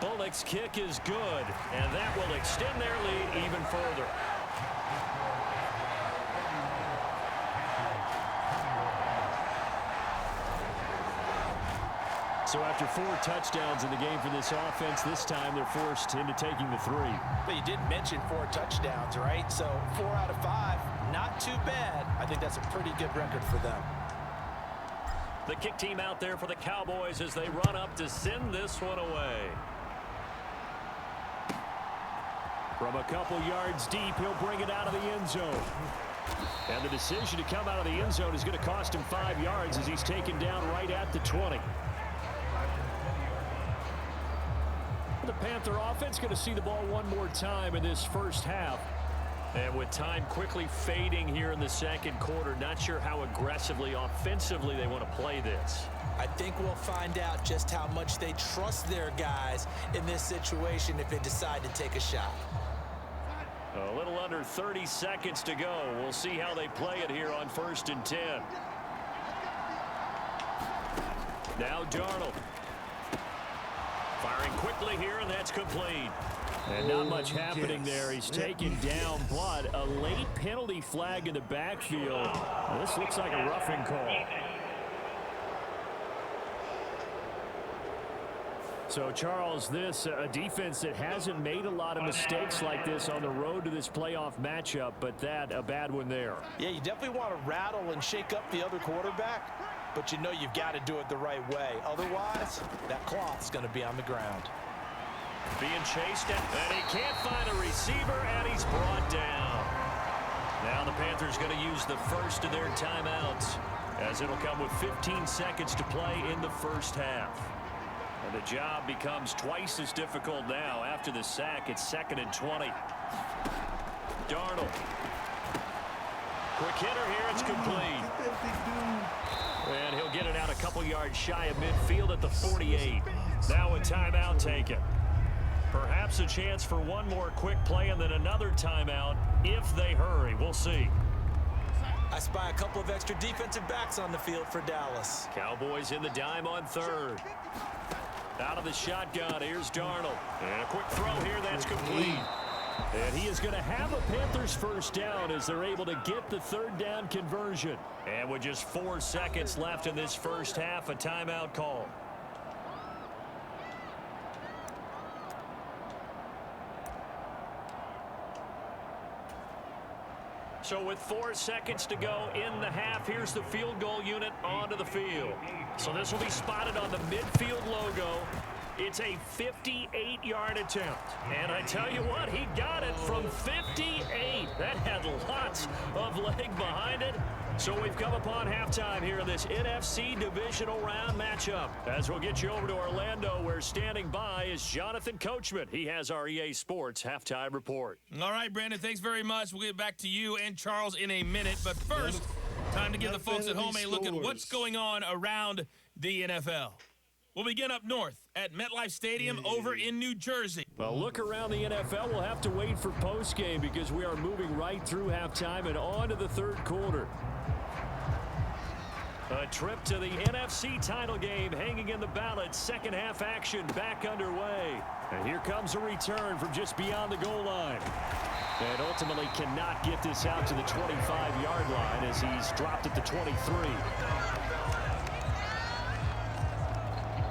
Speaker 3: Bullock's kick is good, and that will extend their lead even further. So after 4 touchdowns in the game for this offense, this time they're forced into taking the 3.
Speaker 5: But you did mention 4 touchdowns, right? So 4 out of 5, not too bad. I think that's a pretty good record for them.
Speaker 3: The kick team out there for the Cowboys as they run up to send this one away. From a couple yards deep, he'll bring it out of the end zone. And the decision to come out of the end zone is going to cost him 5 yards as he's taken down right at the 20. The Panther offense going to see the ball one more time in this first half. And with time quickly fading here in the second quarter, not sure how aggressively, offensively they want to play this.
Speaker 4: I think we'll find out just how much they trust their guys in this situation if they decide to take a shot.
Speaker 3: A little under 30 seconds to go. We'll see how they play it here on 1st and 10. Now Darnold. Firing quickly here, and that's complete. And not much happening there. He's taken down, but a late penalty flag in the backfield. This looks like a roughing call. So, Charles, this a defense that hasn't made a lot of mistakes like this on the road to this playoff matchup, but that a bad one there.
Speaker 5: Yeah, you definitely want to rattle and shake up the other quarterback, but you know you've got to do it the right way. Otherwise, that cloth's going to be on the ground.
Speaker 3: Being chased, and he can't find a receiver, and he's brought down. Now the Panthers going to use the first of their timeouts, as it'll come with 15 seconds to play in the first half. And the job becomes twice as difficult now after the sack. It's 2nd and 20. Darnold. Quick hitter here. It's complete. And he'll get it out a couple yards shy of midfield at the 48. Now a timeout taken. Perhaps a chance for one more quick play and then another timeout if they hurry. We'll see.
Speaker 4: I spy a couple of extra defensive backs on the field for Dallas.
Speaker 3: Cowboys in the dime on 3rd. Out of the shotgun, here's Darnold. And a quick throw here, that's complete. And he is going to have a Panthers first down as they're able to get the 3rd down conversion. And with just 4 seconds left in this first half, a timeout call. So with 4 seconds to go in the half, here's the field goal unit onto the field. So this will be spotted on the midfield logo. It's a 58-yard attempt. And I tell you what, he got it from 58. That had lots of leg behind it. So we've come upon halftime here in this NFC Divisional round matchup. As we'll get you over to Orlando, where standing by is Jonathan Coachman. He has our EA Sports halftime report.
Speaker 6: All right, Brandon, thanks very much. We'll get back to you and Charles in a minute. But first, time to give the folks at home a look at what's going on around the NFL. We'll begin up north at MetLife Stadium over in New Jersey.
Speaker 3: Well, look around the NFL. We'll have to wait for postgame because we are moving right through halftime and on to the 3rd quarter. A trip to the NFC title game hanging in the balance. Second half action back underway. And here comes a return from just beyond the goal line. And ultimately cannot get this out to the 25-yard line as he's dropped at the 23.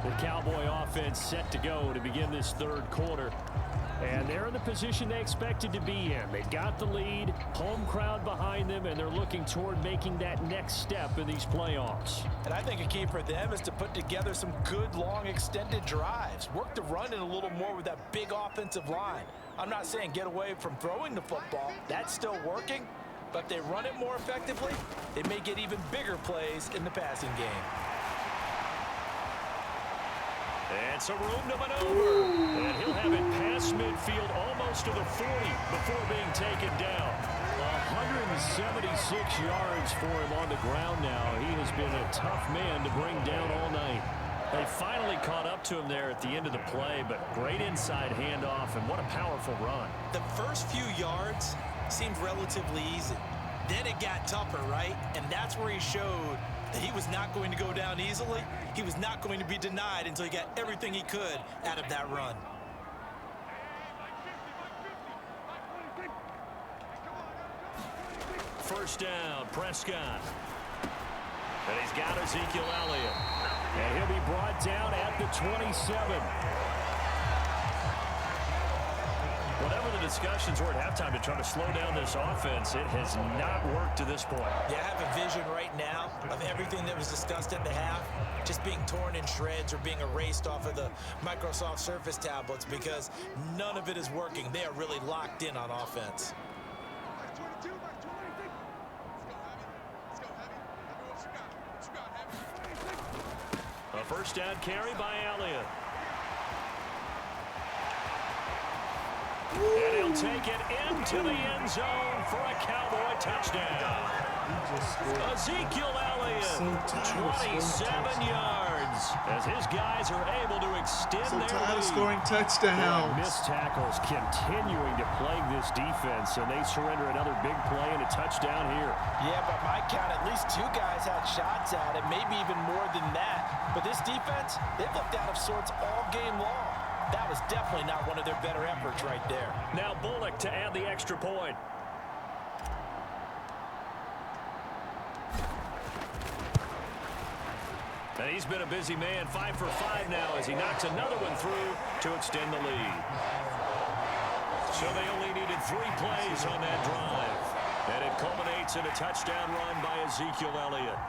Speaker 3: The Cowboy offense set to go to begin this 3rd quarter. And they're in the position they expected to be in. They've got the lead, home crowd behind them, and they're looking toward making that next step in these playoffs.
Speaker 5: And I think a key for them is to put together some good, long, extended drives. Work the run in a little more with that big offensive line. I'm not saying get away from throwing the football. That's still working. But if they run it more effectively, they may get even bigger plays in the passing game.
Speaker 3: And some room to maneuver. And he'll have it past midfield almost to the 40 before being taken down. 176 yards for him on the ground now. He has been a tough man to bring down all night. They finally caught up to him there at the end of the play, but great inside handoff, and what a powerful run.
Speaker 4: The first few yards seemed relatively easy. Then it got tougher, right? And that's where he showed that he was not going to go down easily. He was not going to be denied until he got everything he could out of that run.
Speaker 3: First down, Prescott. And he's got Ezekiel Elliott. And he'll be brought down at the 27. Whatever the discussions were at halftime to try to slow down this offense, it has not worked to this point.
Speaker 4: Yeah, I have a vision right now of everything that was discussed at the half just being torn in shreds or being erased off of the Microsoft Surface tablets because none of it is working. They are really locked in on offense.
Speaker 3: A first down carry by Elliott. And he'll take it into the end zone for a Cowboy touchdown. Ezekiel Elliott
Speaker 1: So tired of
Speaker 3: 27 yards as his guys are able to extend
Speaker 1: So
Speaker 3: their
Speaker 1: tired of
Speaker 3: lead.
Speaker 1: scoring touchdowns.
Speaker 3: Missed tackles continuing to plague this defense, and they surrender another big play and a touchdown here.
Speaker 5: Yeah, by my count, at least 2 guys had shots at it, maybe even more than that. But this defense, they've looked out of sorts all game long. That was definitely not one of their better efforts right there.
Speaker 3: Now Bullock to add the extra point. And he's been a busy man, 5 for 5 now as he knocks another one through to extend the lead. So they only needed 3 plays on that drive. And it culminates in a touchdown run by Ezekiel Elliott.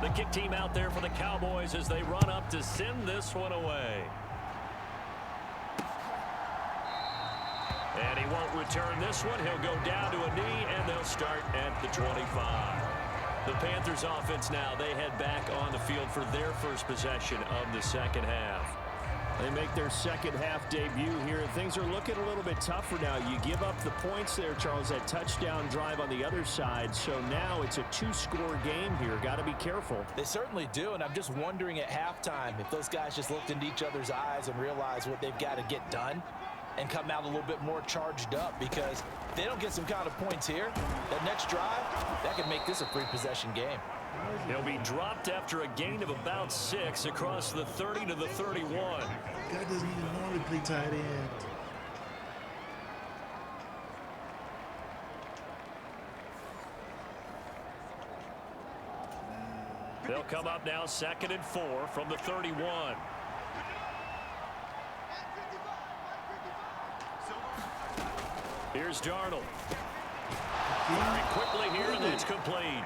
Speaker 3: The kick team out there for the Cowboys as they run up to send this one away. And he won't return this one. He'll go down to a knee, and they'll start at the 25. The Panthers offense now, they head back on the field for their first possession of the second half. They make their second half debut here, and things are looking a little bit tougher now. You give up the points there, Charles, that touchdown drive on the other side. So now it's a 2-score game here. Got to be careful.
Speaker 5: They certainly do, and I'm just wondering at halftime if those guys just looked into each other's eyes and realized what they've got to get done and come out a little bit more charged up, because if they don't get some kind of points here, that next drive, that could make this a 3-possession game.
Speaker 3: He'll be dropped after a gain of about 6 across the 30 to the 31.
Speaker 1: Guy doesn't even normally play tight end.
Speaker 3: They'll come up now 2nd and 4 from the 31. Here's Darnold. Very quickly here, and that's complete.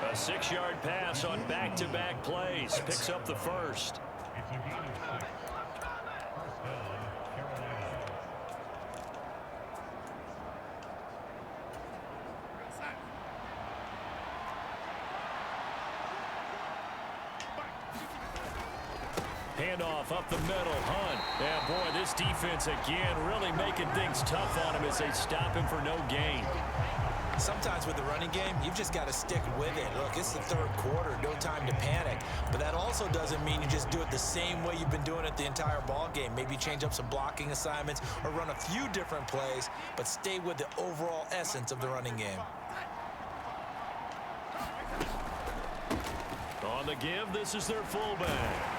Speaker 3: A 6-yard pass on back-to-back plays. Picks up the first. Handoff up the middle, Hunt. Yeah, boy, this defense again really making things tough on him as they stop him for no gain.
Speaker 4: Sometimes with the running game, you've just got to stick with it. Look, it's the 3rd quarter, no time to panic. But that also doesn't mean you just do it the same way you've been doing it the entire ball game. Maybe change up some blocking assignments or run a few different plays, but stay with the overall essence of the running game.
Speaker 3: On the give, this is their fullback.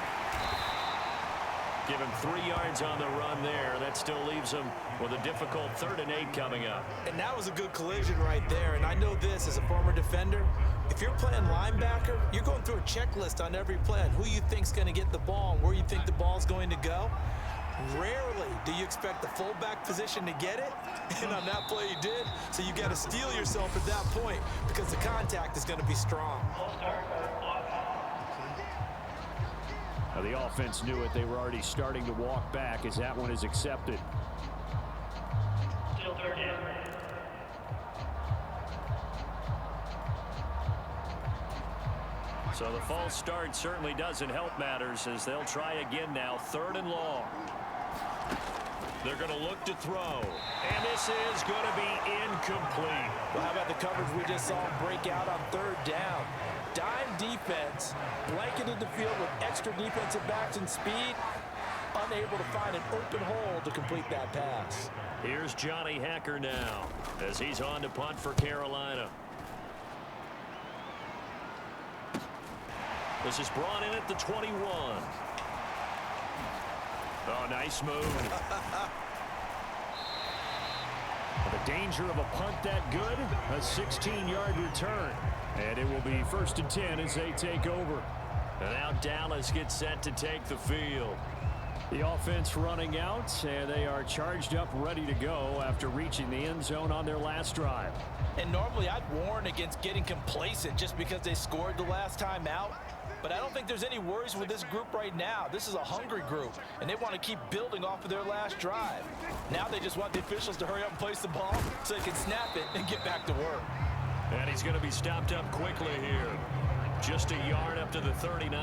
Speaker 3: Give him 3 yards on the run there. That still leaves him with a difficult 3rd and 8 coming up.
Speaker 4: And that was a good collision right there. And I know this as a former defender. If you're playing linebacker, you're going through a checklist on every play on who you think's going to get the ball and where you think the ball's going to go. Rarely do you expect the fullback position to get it. And on that play, he did. So you got to steel yourself at that point because the contact is going to be strong.
Speaker 3: Now the offense knew it. They were already starting to walk back as that one is accepted.
Speaker 7: Still 3rd down.
Speaker 3: So the false start certainly doesn't help matters as they'll try again now. 3rd and long. They're going to look to throw. And this is going to be incomplete.
Speaker 5: Well, how about the coverage we just saw break out on 3rd down? Dime defense, blanketed the field with extra defensive backs and speed, unable to find an open hole to complete that pass.
Speaker 3: Here's Johnny Hacker now as he's on to punt for Carolina. This is brought in at the 21. Oh, nice move. The danger of a punt that good, a 16-yard return. And it will be 1st and 10 as they take over. And now Dallas gets set to take the field. The offense running out, and they are charged up, ready to go after reaching the end zone on their last drive.
Speaker 5: And normally I'd warn against getting complacent just because they scored the last time out. But I don't think there's any worries with this group right now. This is a hungry group, and they want to keep building off of their last drive. Now they just want the officials to hurry up and place the ball so they can snap it and get back to work.
Speaker 3: And he's going to be stopped up quickly here. Just a yard up to the 39.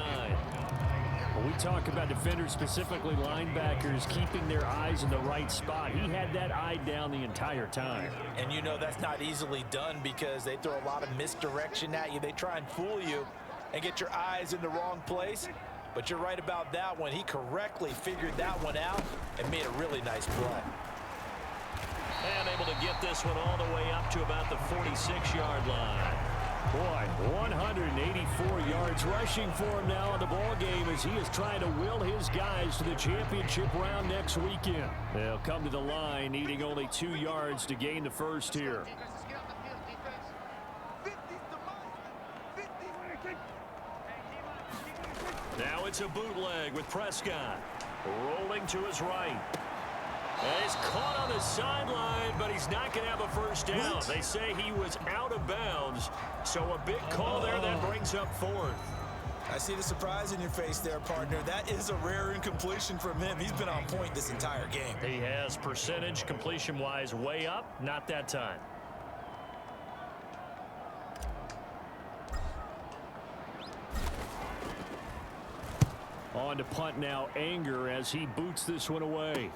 Speaker 3: When we talk about defenders, specifically linebackers, keeping their eyes in the right spot, he had that eye down the entire time.
Speaker 5: And you know that's not easily done because they throw a lot of misdirection at you. They try and fool you and get your eyes in the wrong place. But you're right about that one. He correctly figured that one out and made a really nice play.
Speaker 3: And able to get this one all the way up to about the 46-yard line. Boy, 184 yards rushing for him now in the ball game as he is trying to will his guys to the championship round next weekend. They'll come to the line needing only 2 yards to gain the first here. Now it's a bootleg with Prescott. Rolling to his right. And he's caught on the sideline, but he's not going to have a first down. What? They say he was out of bounds, so a big call there that brings up fourth.
Speaker 5: I see the surprise in your face there, partner. That is a rare incompletion from him. He's been on point this entire game.
Speaker 3: He has percentage completion-wise way up, not that time. On to punt now, Anger as he boots this one away.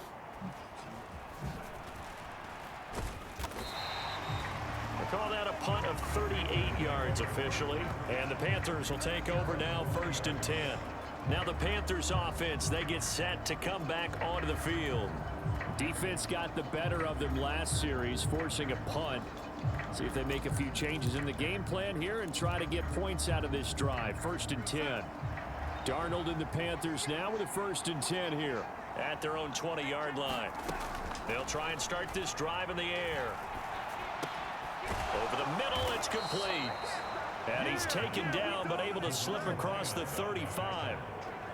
Speaker 3: Call that a punt of 38 yards officially. And the Panthers will take over now, 1st and 10. Now the Panthers offense, they get set to come back onto the field. Defense got the better of them last series, forcing a punt. See if they make a few changes in the game plan here and try to get points out of this drive. 1st and 10. Darnold and the Panthers now with a 1st and 10 here at their own 20-yard line. They'll try and start this drive in the air. Over the middle, it's complete. And he's taken down, but able to slip across the 35.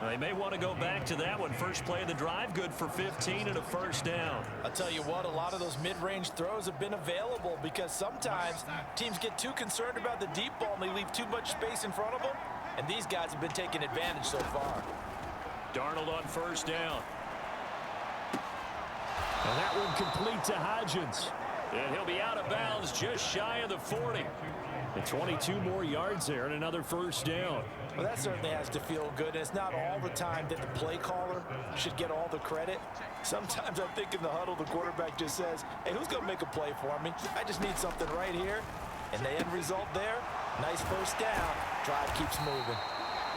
Speaker 3: They may want to go back to that one. First play of the drive, good for 15 and a first down.
Speaker 5: I'll tell you what, a lot of those mid-range throws have been available because sometimes teams get too concerned about the deep ball and they leave too much space in front of them. And these guys have been taking advantage so far.
Speaker 3: Darnold on first down. And that one complete to Hodgins. And he'll be out of bounds just shy of the 40. And 22 more yards there and another first down.
Speaker 5: Well, that certainly has to feel good. It's not all the time that the play caller should get all the credit. Sometimes I think in the huddle, the quarterback just says, hey, who's going to make a play for me? I just need something right here. And the end result there, nice first down. Drive keeps moving.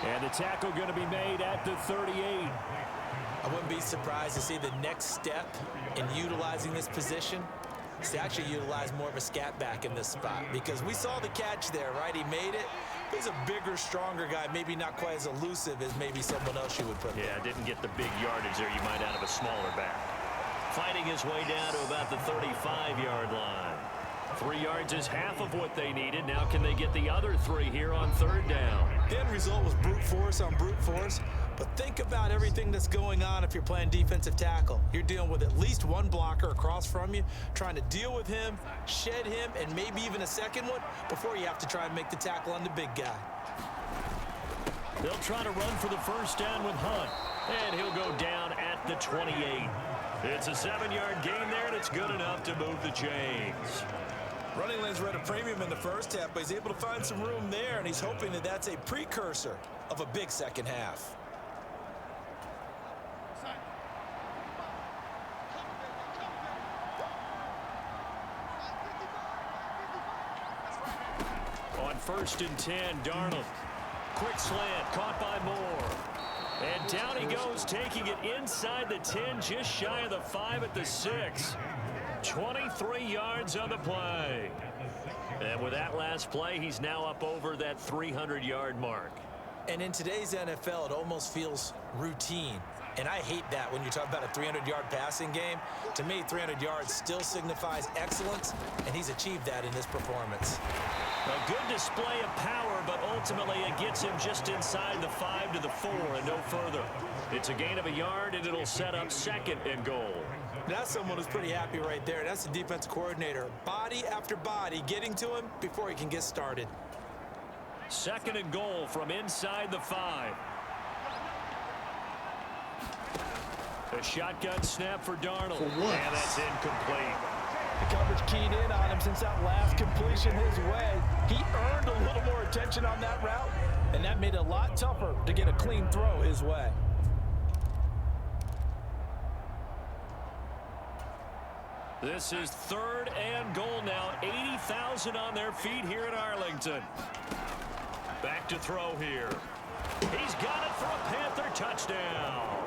Speaker 3: And the tackle going to be made at the 38.
Speaker 4: I wouldn't be surprised to see the next step in utilizing this position is to actually utilize more of a scat back in this spot, because we saw the catch there, right? He made it. He's a bigger, stronger guy, maybe not quite as elusive as maybe someone else you would put there.
Speaker 3: Yeah, didn't get the big yardage there you might out of a smaller back. Fighting his way down to about the 35-yard line. 3 yards is half of what they needed. Now can they get the other 3 here on 3rd down?
Speaker 4: The end result was brute force on brute force. But think about everything that's going on if you're playing defensive tackle. You're dealing with at least one blocker across from you, trying to deal with him, shed him, and maybe even a second one before you have to try and make the tackle on the big guy.
Speaker 3: They'll try to run for the first down with Hunt. And he'll go down at the 28. It's a 7-yard gain there, and it's good enough to move the chains.
Speaker 5: Running lanes were at a premium in the first half, but he's able to find some room there, and he's hoping that that's a precursor of a big second half.
Speaker 3: On 1st and 10, Darnold. Quick slant, caught by Moore. And down he goes, taking it inside the 10, just shy of the 5 at the 6. 23 yards on the play. And with that last play, he's now up over that 300-yard mark.
Speaker 4: And in today's NFL, it almost feels routine. And I hate that when you talk about a 300-yard passing game. To me, 300 yards still signifies excellence, and he's achieved that in this performance.
Speaker 3: A good display of power, but ultimately it gets him just inside the 5 to the 4 and no further. It's a gain of a yard, and it'll set up 2nd and goal.
Speaker 4: That's someone who's pretty happy right there. That's the defense coordinator. Body after body getting to him before he can get started.
Speaker 3: 2nd and goal from inside the 5. A shotgun snap for Darnold. And that's incomplete.
Speaker 5: The coverage keyed in on him since that last completion his way. He earned a little more attention on that route, and that made it a lot tougher to get a clean throw his way.
Speaker 3: This is 3rd and goal now. 80,000 on their feet here at Arlington. Back to throw here. He's got it for a Panther touchdown.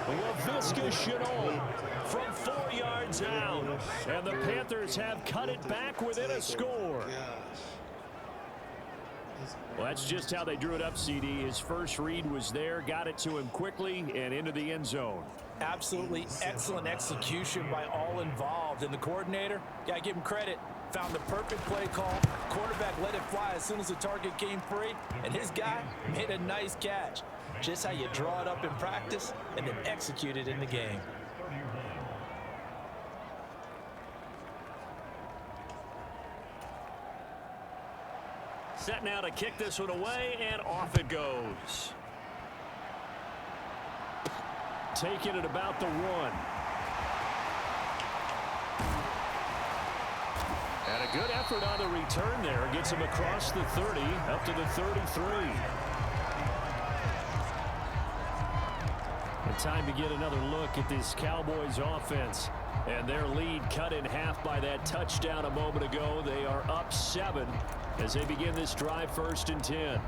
Speaker 3: LaVisca Chenault from 4 yards out. And the Panthers have cut it back within a score. Well, that's just how they drew it up, CD. His first read was there, got it to him quickly and into the end zone.
Speaker 5: Absolutely excellent execution by all involved. And the coordinator, got to give him credit, found the perfect play call. Quarterback let it fly as soon as the target came free. And his guy made a nice catch. Just how you draw it up in practice and then execute it in the game.
Speaker 3: Set now to kick this one away, and off it goes. Taking it about the 1. And a good effort on the return there. Gets him across the 30, up to the 33. And time to get another look at this Cowboys offense. And their lead cut in half by that touchdown a moment ago. They are up 7 as they begin this drive, 1st and 10.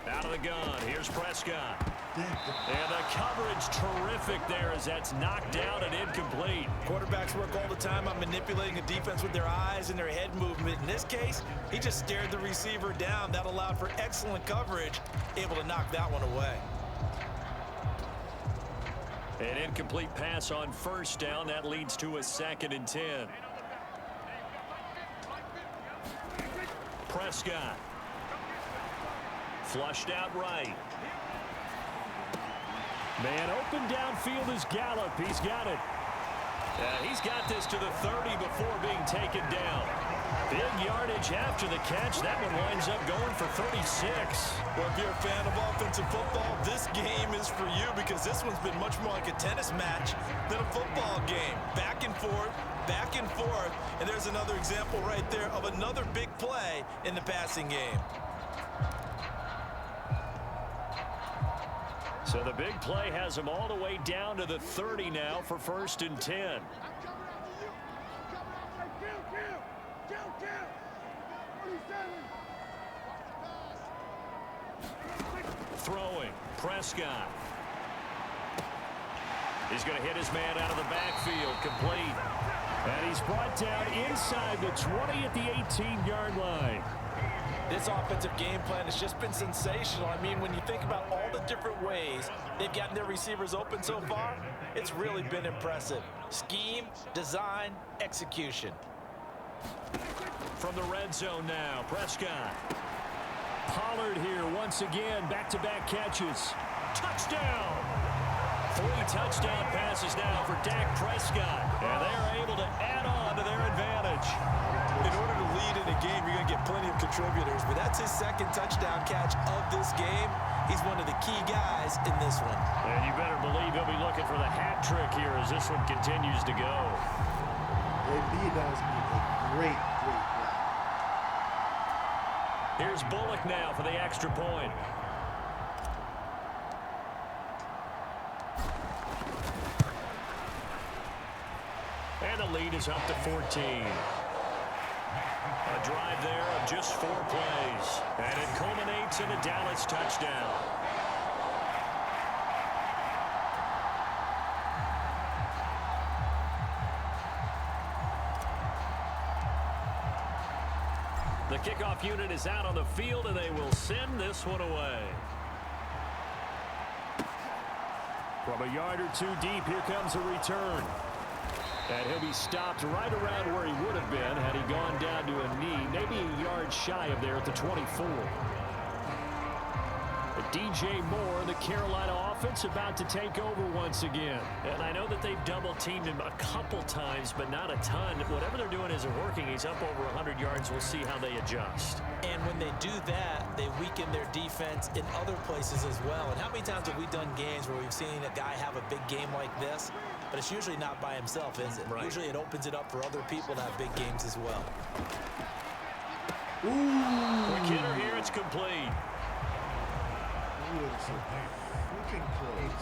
Speaker 3: Out of the gun, here's Prescott. And the coverage terrific there as that's knocked out and incomplete.
Speaker 5: Quarterbacks work all the time on manipulating a defense with their eyes and their head movement. In this case, he just stared the receiver down. That allowed for excellent coverage, able to knock that one away.
Speaker 3: An incomplete pass on 1st down. That leads to a 2nd and 10. Prescott. Flushed out right. Man open downfield is Gallup. He's got it. He's got this to the 30 before being taken down. Big yardage after the catch. That one winds up going for 36.
Speaker 5: Well, if you're a fan of offensive football, this game is for you because this one's been much more like a tennis match than a football game. Back and forth, and there's another example right there of another big play in the passing game.
Speaker 3: So the big play has him all the way down to the 30 now for 1st and 10. Throwing, Prescott. He's going to hit his man out of the backfield, complete. And he's brought down inside the 20 at the 18-yard line.
Speaker 5: This offensive game plan has just been sensational. I mean, when you think about all the different ways they've gotten their receivers open so far, it's really been impressive. Scheme, design, execution.
Speaker 3: From the red zone now, Prescott. Pollard here once again, back-to-back catches. Touchdown! 3 touchdown passes now for Dak Prescott. And they're able to add on to their advantage.
Speaker 5: In order to lead in a game, you're going to get plenty of contributors, but that's his 2nd touchdown catch of this game. He's one of the key guys in this one.
Speaker 3: And you better believe he'll be looking for the hat trick here as this one continues to go.
Speaker 1: He does a great play.
Speaker 3: Here's Bullock now for the extra point. And the lead is up to 14. A drive there of just 4 plays. And it culminates in a Dallas touchdown. The kickoff unit is out on the field, and they will send this one away. From a yard or 2 deep, here comes a return. And he'll be stopped right around where he would have been had he gone down to a knee, maybe a yard shy of there at the 24. DJ Moore, the Carolina offense, about to take over once again. And I know that they've double-teamed him a couple times, but not a ton. Whatever they're doing isn't working. He's up over 100 yards. We'll see how they adjust.
Speaker 5: And when they do that, they weaken their defense in other places as well. And how many times have we done games where we've seen a guy have a big game like this?
Speaker 4: but it's usually not by himself, is it?
Speaker 3: Right.
Speaker 4: Usually it opens it up for other people to have big games as well.
Speaker 3: Quick hitter here, it's complete.
Speaker 1: Ooh, it's so freaking close.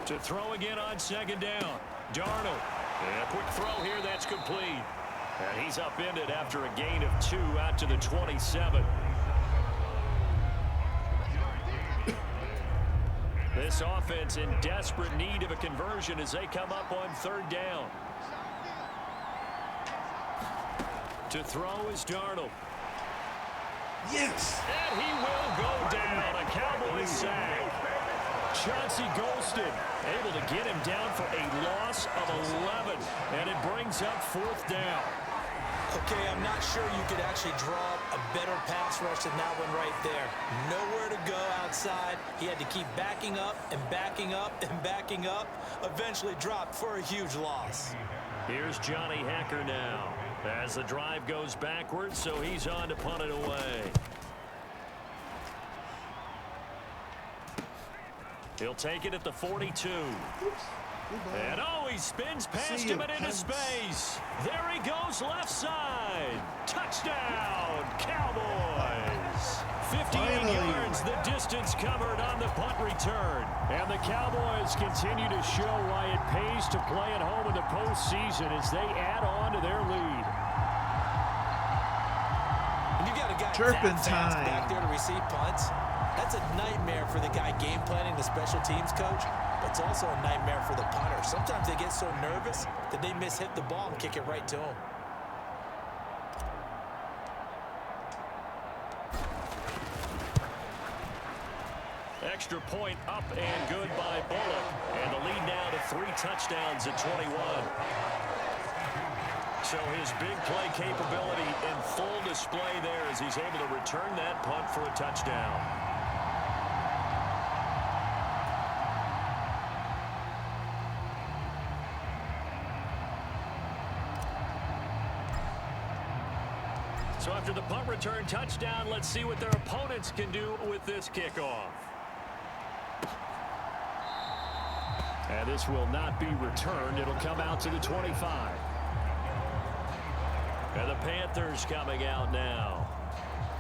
Speaker 3: To throw again on second down. Darnold. And a quick throw here, that's complete. And he's upended after a gain of 2 out to the 27. This offense in desperate need of a conversion as they come up on third down. To throw is Darnold.
Speaker 1: Yes!
Speaker 3: And he will go down. A Cowboys sack. Chauncey Golston able to get him down for a loss of 11. And it brings up fourth down.
Speaker 4: Okay, I'm not sure you could actually draw up a better pass rush than that one right there. Nowhere to go outside. He had to keep backing up and backing up and backing up. Eventually dropped for a huge loss.
Speaker 3: Here's Johnny Hacker now as the drive goes backwards, so he's on to punt it away. He'll take it at the 42. And he spins past him and into space. There he goes left side. Touchdown, Cowboys. 58 yards, the distance covered on the punt return. And the Cowboys continue to show why it pays to play at home in the postseason as they add on to their lead.
Speaker 4: And you got a guy
Speaker 1: Turpentine
Speaker 4: back there to receive punts. That's a nightmare for the guy game planning, the special teams coach. But it's also a nightmare for the punter. Sometimes they get so nervous that they mishit the ball and kick it right to him.
Speaker 3: Extra point up and good by Bullock. And the lead now to 3 touchdowns at 21. So his big play capability in full display there as he's able to return that punt for a touchdown. So after the punt return touchdown, let's see what their opponents can do with this kickoff. And this will not be returned. It'll come out to the 25. And the Panthers coming out now.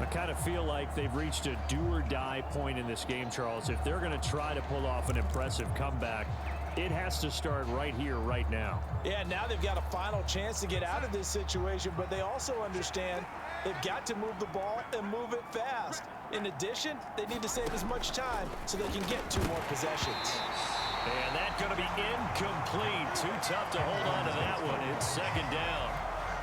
Speaker 3: I kind of feel like they've reached a do-or-die point in this game, Charles. If they're going to try to pull off an impressive comeback, it has to start right here, right now.
Speaker 5: Yeah, now they've got a final chance to get out of this situation, but they also understand they've got to move the ball and move it fast. In addition, they need to save as much time so they can get 2 more possessions.
Speaker 3: And that's going to be incomplete. Too tough to hold on to that one. It's second down.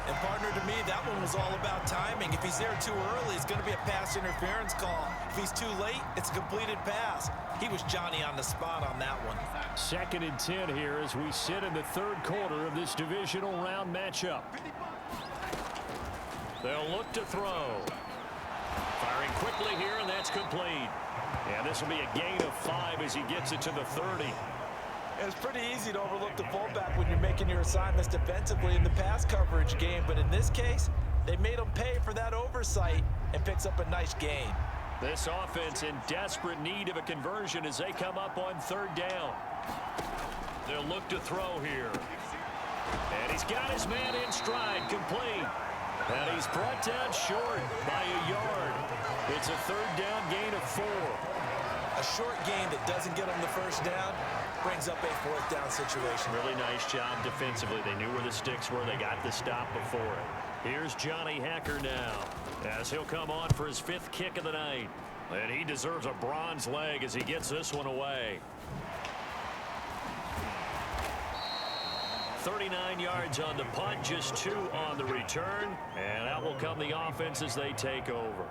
Speaker 4: And partner, to me, that one was all about timing. If he's there too early, it's going to be a pass interference call. If he's too late, it's a completed pass. He was Johnny on the spot on that one.
Speaker 3: 2nd and 10 here as we sit in the 3rd quarter of this divisional round matchup. They'll look to throw. Firing quickly here, and that's complete. And this will be a gain of 5 as he gets it to the 30.
Speaker 5: It's pretty easy to overlook the fullback when you're making your assignments defensively in the pass coverage game, but in this case, they made him pay for that oversight and picks up a nice gain.
Speaker 3: This offense in desperate need of a conversion as they come up on 3rd down. They'll look to throw here. And he's got his man in stride, complete. And he's brought down short by a yard. It's a 3rd down gain of 4.
Speaker 4: A short gain that doesn't get him the first down brings up a 4th down situation.
Speaker 3: Really nice job defensively. They knew where the sticks were. They got the stop before it. Here's Johnny Hacker now as he'll come on for his 5th kick of the night. And he deserves a bronze leg as he gets this one away. 39 yards on the punt, just 2 on the return. And out will come the offense as they take over.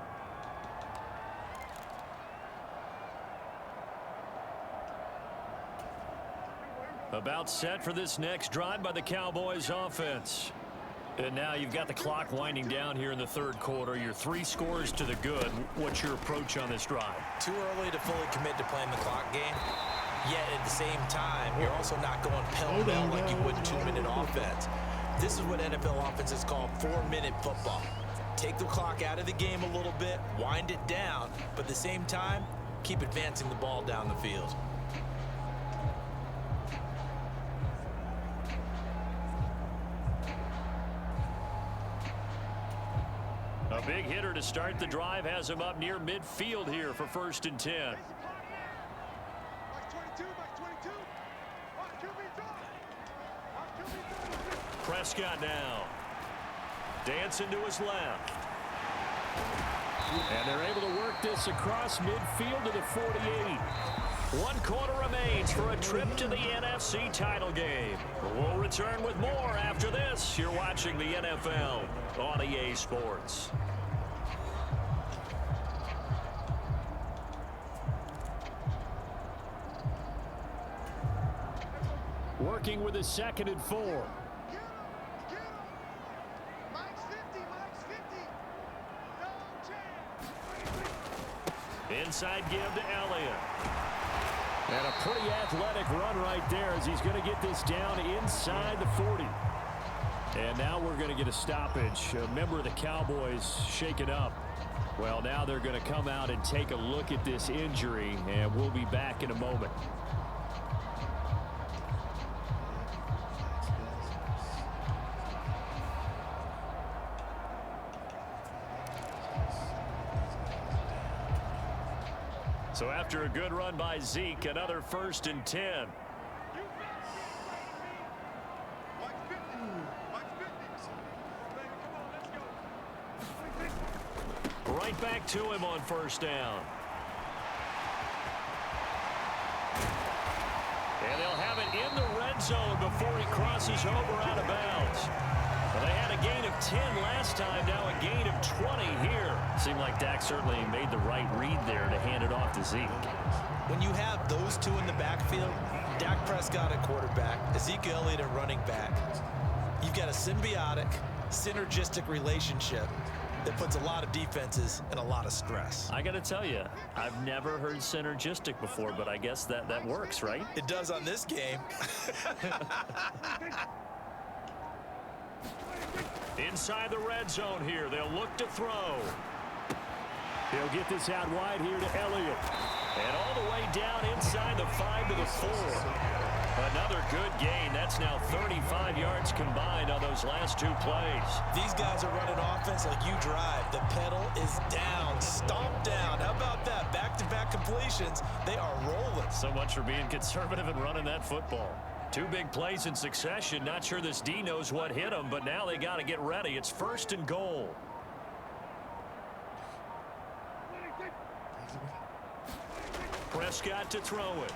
Speaker 3: About set for this next drive by the Cowboys offense. And now you've got the clock winding down here in the 3rd quarter. You're 3 scores to the good. What's your approach on this drive?
Speaker 4: Too early to fully commit to playing the clock game. Yet at the same time, you're also not going pell-mell like you would 2-minute offense. This is what NFL offenses call 4-minute football. Take the clock out of the game a little bit, wind it down, but at the same time, keep advancing the ball down the field.
Speaker 3: A big hitter to start the drive has him up near midfield here for 1st and 10. Prescott now. Dancing to his left. And they're able to work this across midfield to the 48. 1 quarter remains for a trip to the NFC title game. We'll return with more after this. You're watching the NFL on EA Sports. Working with a 2nd and 4. Inside give to Elliott. And a pretty athletic run right there as he's going to get this down inside the 40. And now we're going to get a stoppage. A member of the Cowboys shaken up. Well, now they're going to come out and take a look at this injury, and we'll be back in a moment. So after a good run by Zeke, another 1st and 10. Right back to him on 1st down. And they'll have it in the red zone before he crosses over out of bounds. Well, they had a gain of 10 last time, now a gain of 20 here. Seemed like Dak certainly made the right read there to hand it off to Zeke.
Speaker 4: When you have those two in the backfield, Dak Prescott at quarterback, Ezekiel Elliott at running back, you've got a symbiotic, synergistic relationship that puts a lot of defenses in a lot of stress.
Speaker 3: I got to tell you, I've never heard synergistic before, but I guess that works, right?
Speaker 4: It does on this game.
Speaker 3: Inside the red zone here. They'll look to throw. He'll get this out wide here to Elliott. And all the way down inside the 5 to the 4. Another good gain. That's now 35 yards combined on those last 2 plays.
Speaker 4: These guys are running offense like you drive. The pedal is down, stomp down. How about that? Back-to-back completions. They are rolling.
Speaker 3: So much for being conservative and running that football. 2 big plays in succession. Not sure this D knows what hit them, but now they got to get ready. It's 1st and goal. Prescott to throw it.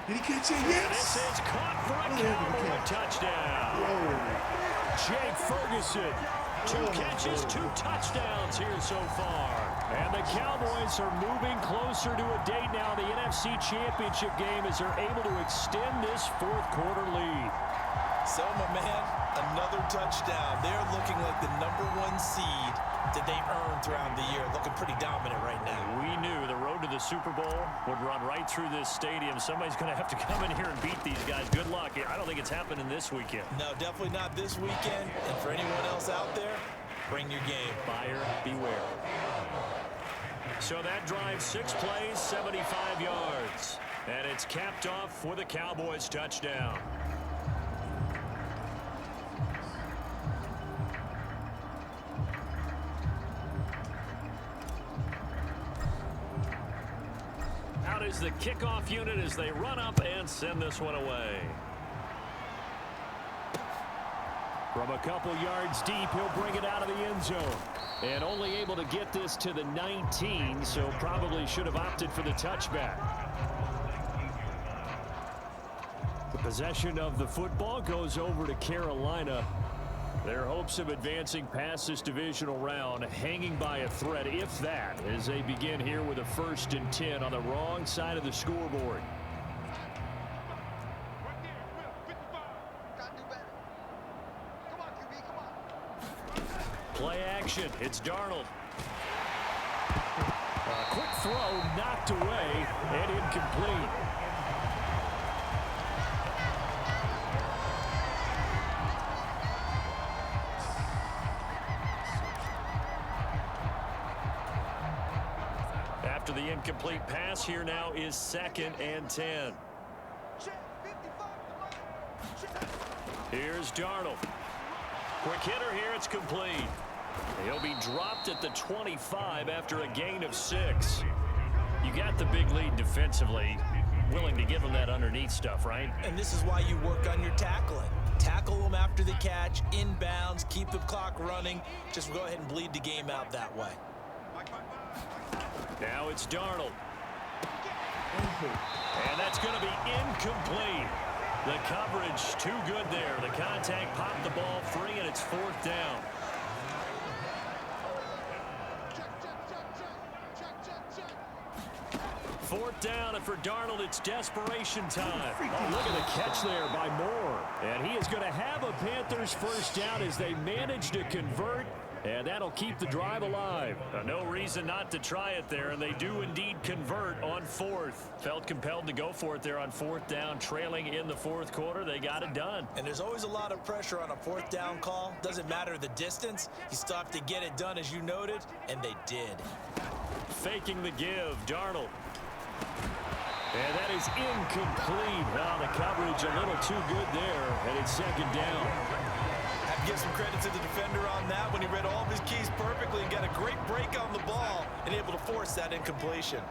Speaker 1: Did he catch it? Yes!
Speaker 3: This is caught for a Cowboy touchdown.
Speaker 1: Whoa.
Speaker 3: Jake Ferguson. 2 catches, 2 touchdowns here so far. And the Cowboys are moving closer to a date now in the NFC Championship game as they're able to extend this 4th quarter lead.
Speaker 4: So, my man, another touchdown. They're looking like the #1 seed that they earned throughout the year. Looking pretty dominant right now.
Speaker 3: We knew the road to the Super Bowl would run right through this stadium. Somebody's going to have to come in here and beat these guys. Good luck. I don't think it's happening this weekend.
Speaker 4: No, definitely not this weekend. And for anyone else out there, bring your game.
Speaker 3: Buyer beware. So that drive, 6 plays, 75 yards. And it's capped off with a Cowboys touchdown. Out is the kickoff unit as they run up and send this one away. From a couple yards deep, he'll bring it out of the end zone. And only able to get this to the 19, so probably should have opted for the touchback. The possession of the football goes over to Carolina. Their hopes of advancing past this divisional round hanging by a thread, if that, as they begin here with a 1st and 10 on the wrong side of the scoreboard. Play action. It's Darnold. quick throw knocked away and incomplete. After the incomplete pass, here now is 2nd and 10. Here's Darnold. Quick hitter here, it's complete. He'll be dropped at the 25 after a gain of 6. You got the big lead defensively. Willing to give him that underneath stuff, right?
Speaker 4: And this is why you work on your tackling. Tackle them after the catch, inbounds, keep the clock running. Just go ahead and bleed the game out that way.
Speaker 3: Now it's Darnold. And that's going to be incomplete. The coverage too good there. The contact popped the ball free, and it's 4th down. Fourth down, and for Darnold, it's desperation time. Oh, look at the catch there by Moore. And he is going to have a Panthers first down as they manage to convert. And that'll keep the drive alive. No reason not to try it there, and they do indeed convert on 4th. Felt compelled to go for it there on 4th down, trailing in the 4th quarter. They got it done.
Speaker 4: And there's always a lot of pressure on a 4th down call. Doesn't matter the distance. You still have to get it done, as you noted, and they did.
Speaker 3: Faking the give, Darnold. And that is incomplete. Well, the coverage a little too good there, and it's 2nd down.
Speaker 4: Give some credit to the defender on that when he read all of his keys perfectly and got a great break on the ball and able to force that incompletion.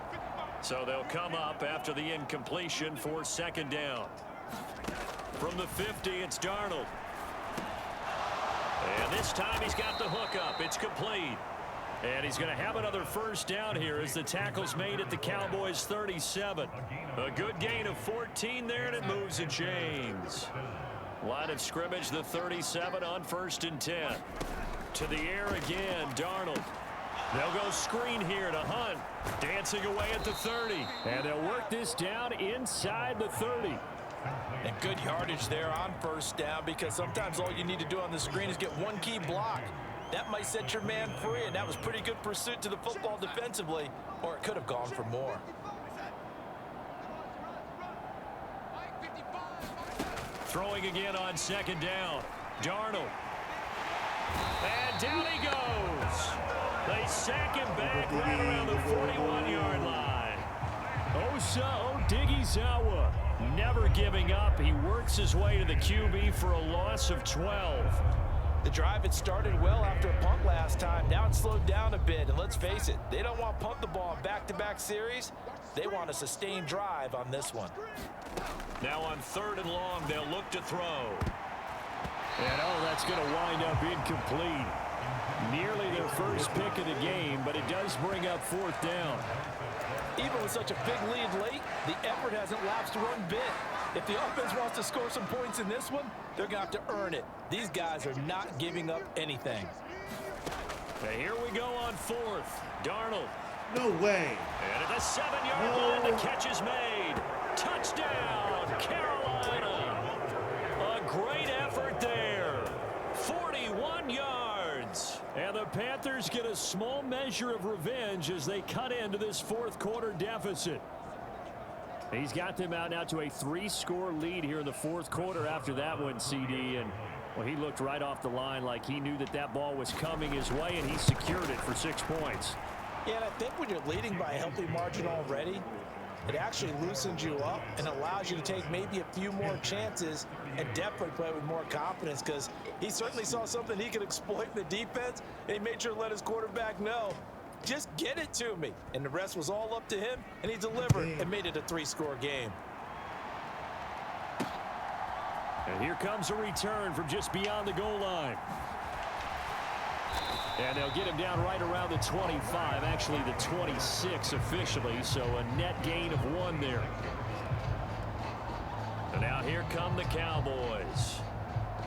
Speaker 3: So they'll come up after the incompletion for 2nd down. From the 50, it's Darnold. And this time he's got the hook up. It's complete. And he's going to have another first down here as the tackle's made at the Cowboys 37. A good gain of 14 there, and it moves and chains. Line of scrimmage, the 37 on 1st and 10. To the air again, Darnold. They'll go screen here to Hunt. Dancing away at the 30. And they'll work this down inside the 30.
Speaker 4: And good yardage there on 1st down, because sometimes all you need to do on the screen is get one key block. That might set your man free, and that was pretty good pursuit to the football defensively, or it could have gone for more.
Speaker 3: Throwing again on 2nd down. Darnold. And down he goes. They sack him back right around the 41-yard line. Osa Odighizuwa never giving up. He works his way to the QB for a loss of 12.
Speaker 4: The drive had started well after a punt last time. Now it's slowed down a bit, and let's face it, they don't want to punt the ball in back-to-back series. They want a sustained drive on this one.
Speaker 3: Now on 3rd and long, they'll look to throw. And that's going to wind up incomplete. Nearly their first pick of the game, but it does bring up 4th down.
Speaker 4: Even with such a big lead late, the effort hasn't lapsed one bit. If the offense wants to score some points in this one, they're going to have to earn it. These guys are not giving up anything.
Speaker 3: Now here we go on 4th. Darnold.
Speaker 1: No way.
Speaker 3: And at the 7-yard line, the catch is made. Touchdown, Carolina. A great effort there. 41 yards. And the Panthers get a small measure of revenge as they cut into this 4th quarter deficit. He's got them out now to a 3-score lead here in the 4th quarter after that one, CD. And, well, he looked right off the line like he knew that that ball was coming his way, and he secured it for 6 points.
Speaker 4: Yeah, and I think when you're leading by a healthy margin already, it actually loosens you up and allows you to take maybe a few more chances and definitely play with more confidence, because he certainly saw something he could exploit in the defense, and he made sure to let his quarterback know, just get it to me. And the rest was all up to him, and he delivered and made it a 3-score game.
Speaker 3: And here comes a return from just beyond the goal line. And they'll get him down right around the 25, actually the 26 officially, so a net gain of 1 there. And now here come the Cowboys.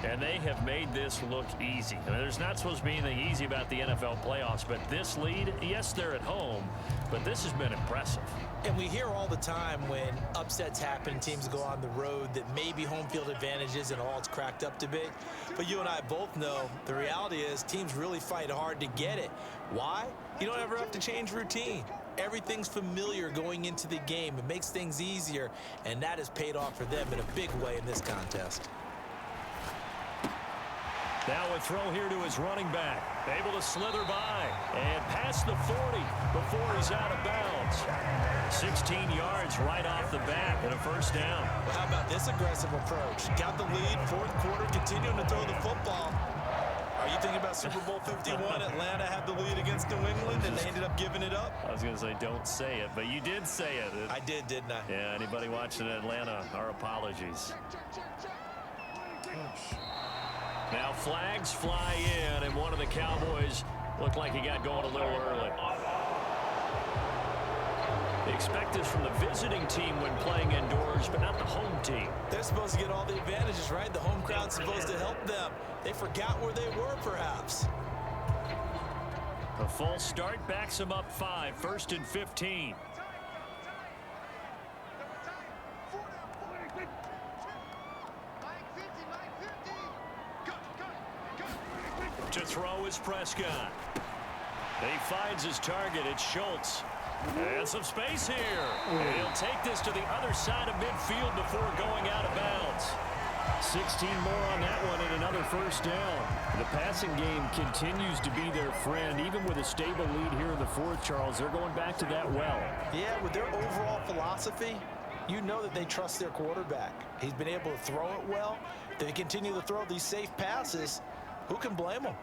Speaker 3: And they have made this look easy. I mean, there's not supposed to be anything easy about the NFL playoffs, but this lead, yes, they're at home, but this has been impressive.
Speaker 4: And we hear all the time when upsets happen, teams go on the road, that maybe home field advantage isn't all it's cracked up to be. But you and I both know the reality is teams really fight hard to get it. Why? You don't ever have to change routine. Everything's familiar going into the game. It makes things easier, and that has paid off for them in a big way in this contest.
Speaker 3: Now a throw here to his running back. Able to slither by and past the 40 before he's out of bounds. 16 yards right off the bat and a first down.
Speaker 4: Well, how about this aggressive approach? Got the lead, fourth quarter, continuing to throw the football. Are you thinking about Super Bowl 51? Atlanta had the lead against New England, and they ended up giving it up?
Speaker 3: I was going to say don't say it, but you did say it.
Speaker 4: I did, didn't I?
Speaker 3: Yeah, anybody watching Atlanta, our apologies.
Speaker 1: Gosh.
Speaker 3: Now flags fly in, and one of the Cowboys looked like he got going a little early. They expect this from the visiting team when playing indoors, but not the home team.
Speaker 4: They're supposed to get all the advantages, right? The home crowd's supposed to help them. They forgot where they were, perhaps.
Speaker 3: A full start backs them up 5, 1st and 15. To throw is Prescott. He finds his target. It's Schultz. And some space here. And he'll take this to the other side of midfield before going out of bounds. 16 more on that one and another first down. The passing game continues to be their friend. Even with a stable lead here in the fourth, Charles, they're going back to that well.
Speaker 4: Yeah, with their overall philosophy, you know that they trust their quarterback. He's been able to throw it well. They continue to throw these safe passes. Who can blame them?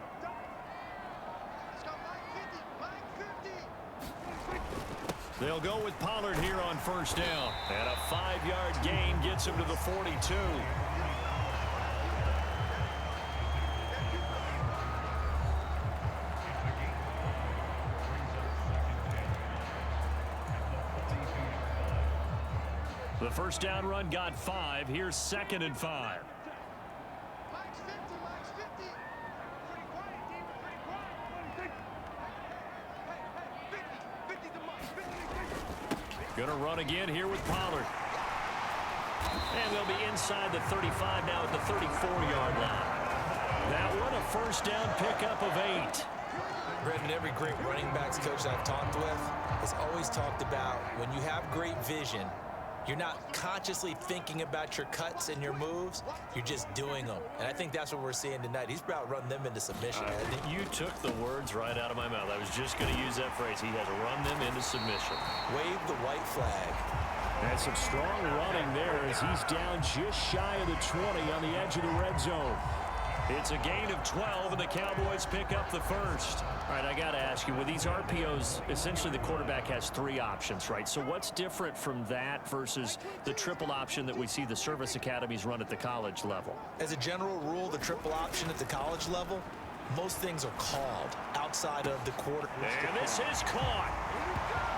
Speaker 3: They'll go with Pollard here on first down. And a 5-yard gain gets him to the 42. The first down run got 5. Here's 2nd and 5. Going to run again here with Pollard. And they'll be inside the 35 now at the 34-yard line. That one a first down pickup of 8.
Speaker 4: Brendan, every great running backs coach I've talked with has always talked about when you have great vision, you're not consciously thinking about your cuts and your moves. You're just doing them. And I think that's what we're seeing tonight. He's about running them into submission.
Speaker 3: You took the words right out of my mouth. I was just going to use that phrase. He has run them into submission.
Speaker 4: Wave the white flag.
Speaker 3: And some strong running there as he's down just shy of the 20 on the edge of the red zone. It's a gain of 12, and the Cowboys pick up the first. All right, I got to ask you, with these RPOs, essentially the quarterback has 3 options, right? So what's different from that versus the triple option that we see the service academies run at the college level?
Speaker 4: As a general rule, the triple option at the college level, most things are called outside of the quarter.
Speaker 3: And this is caught.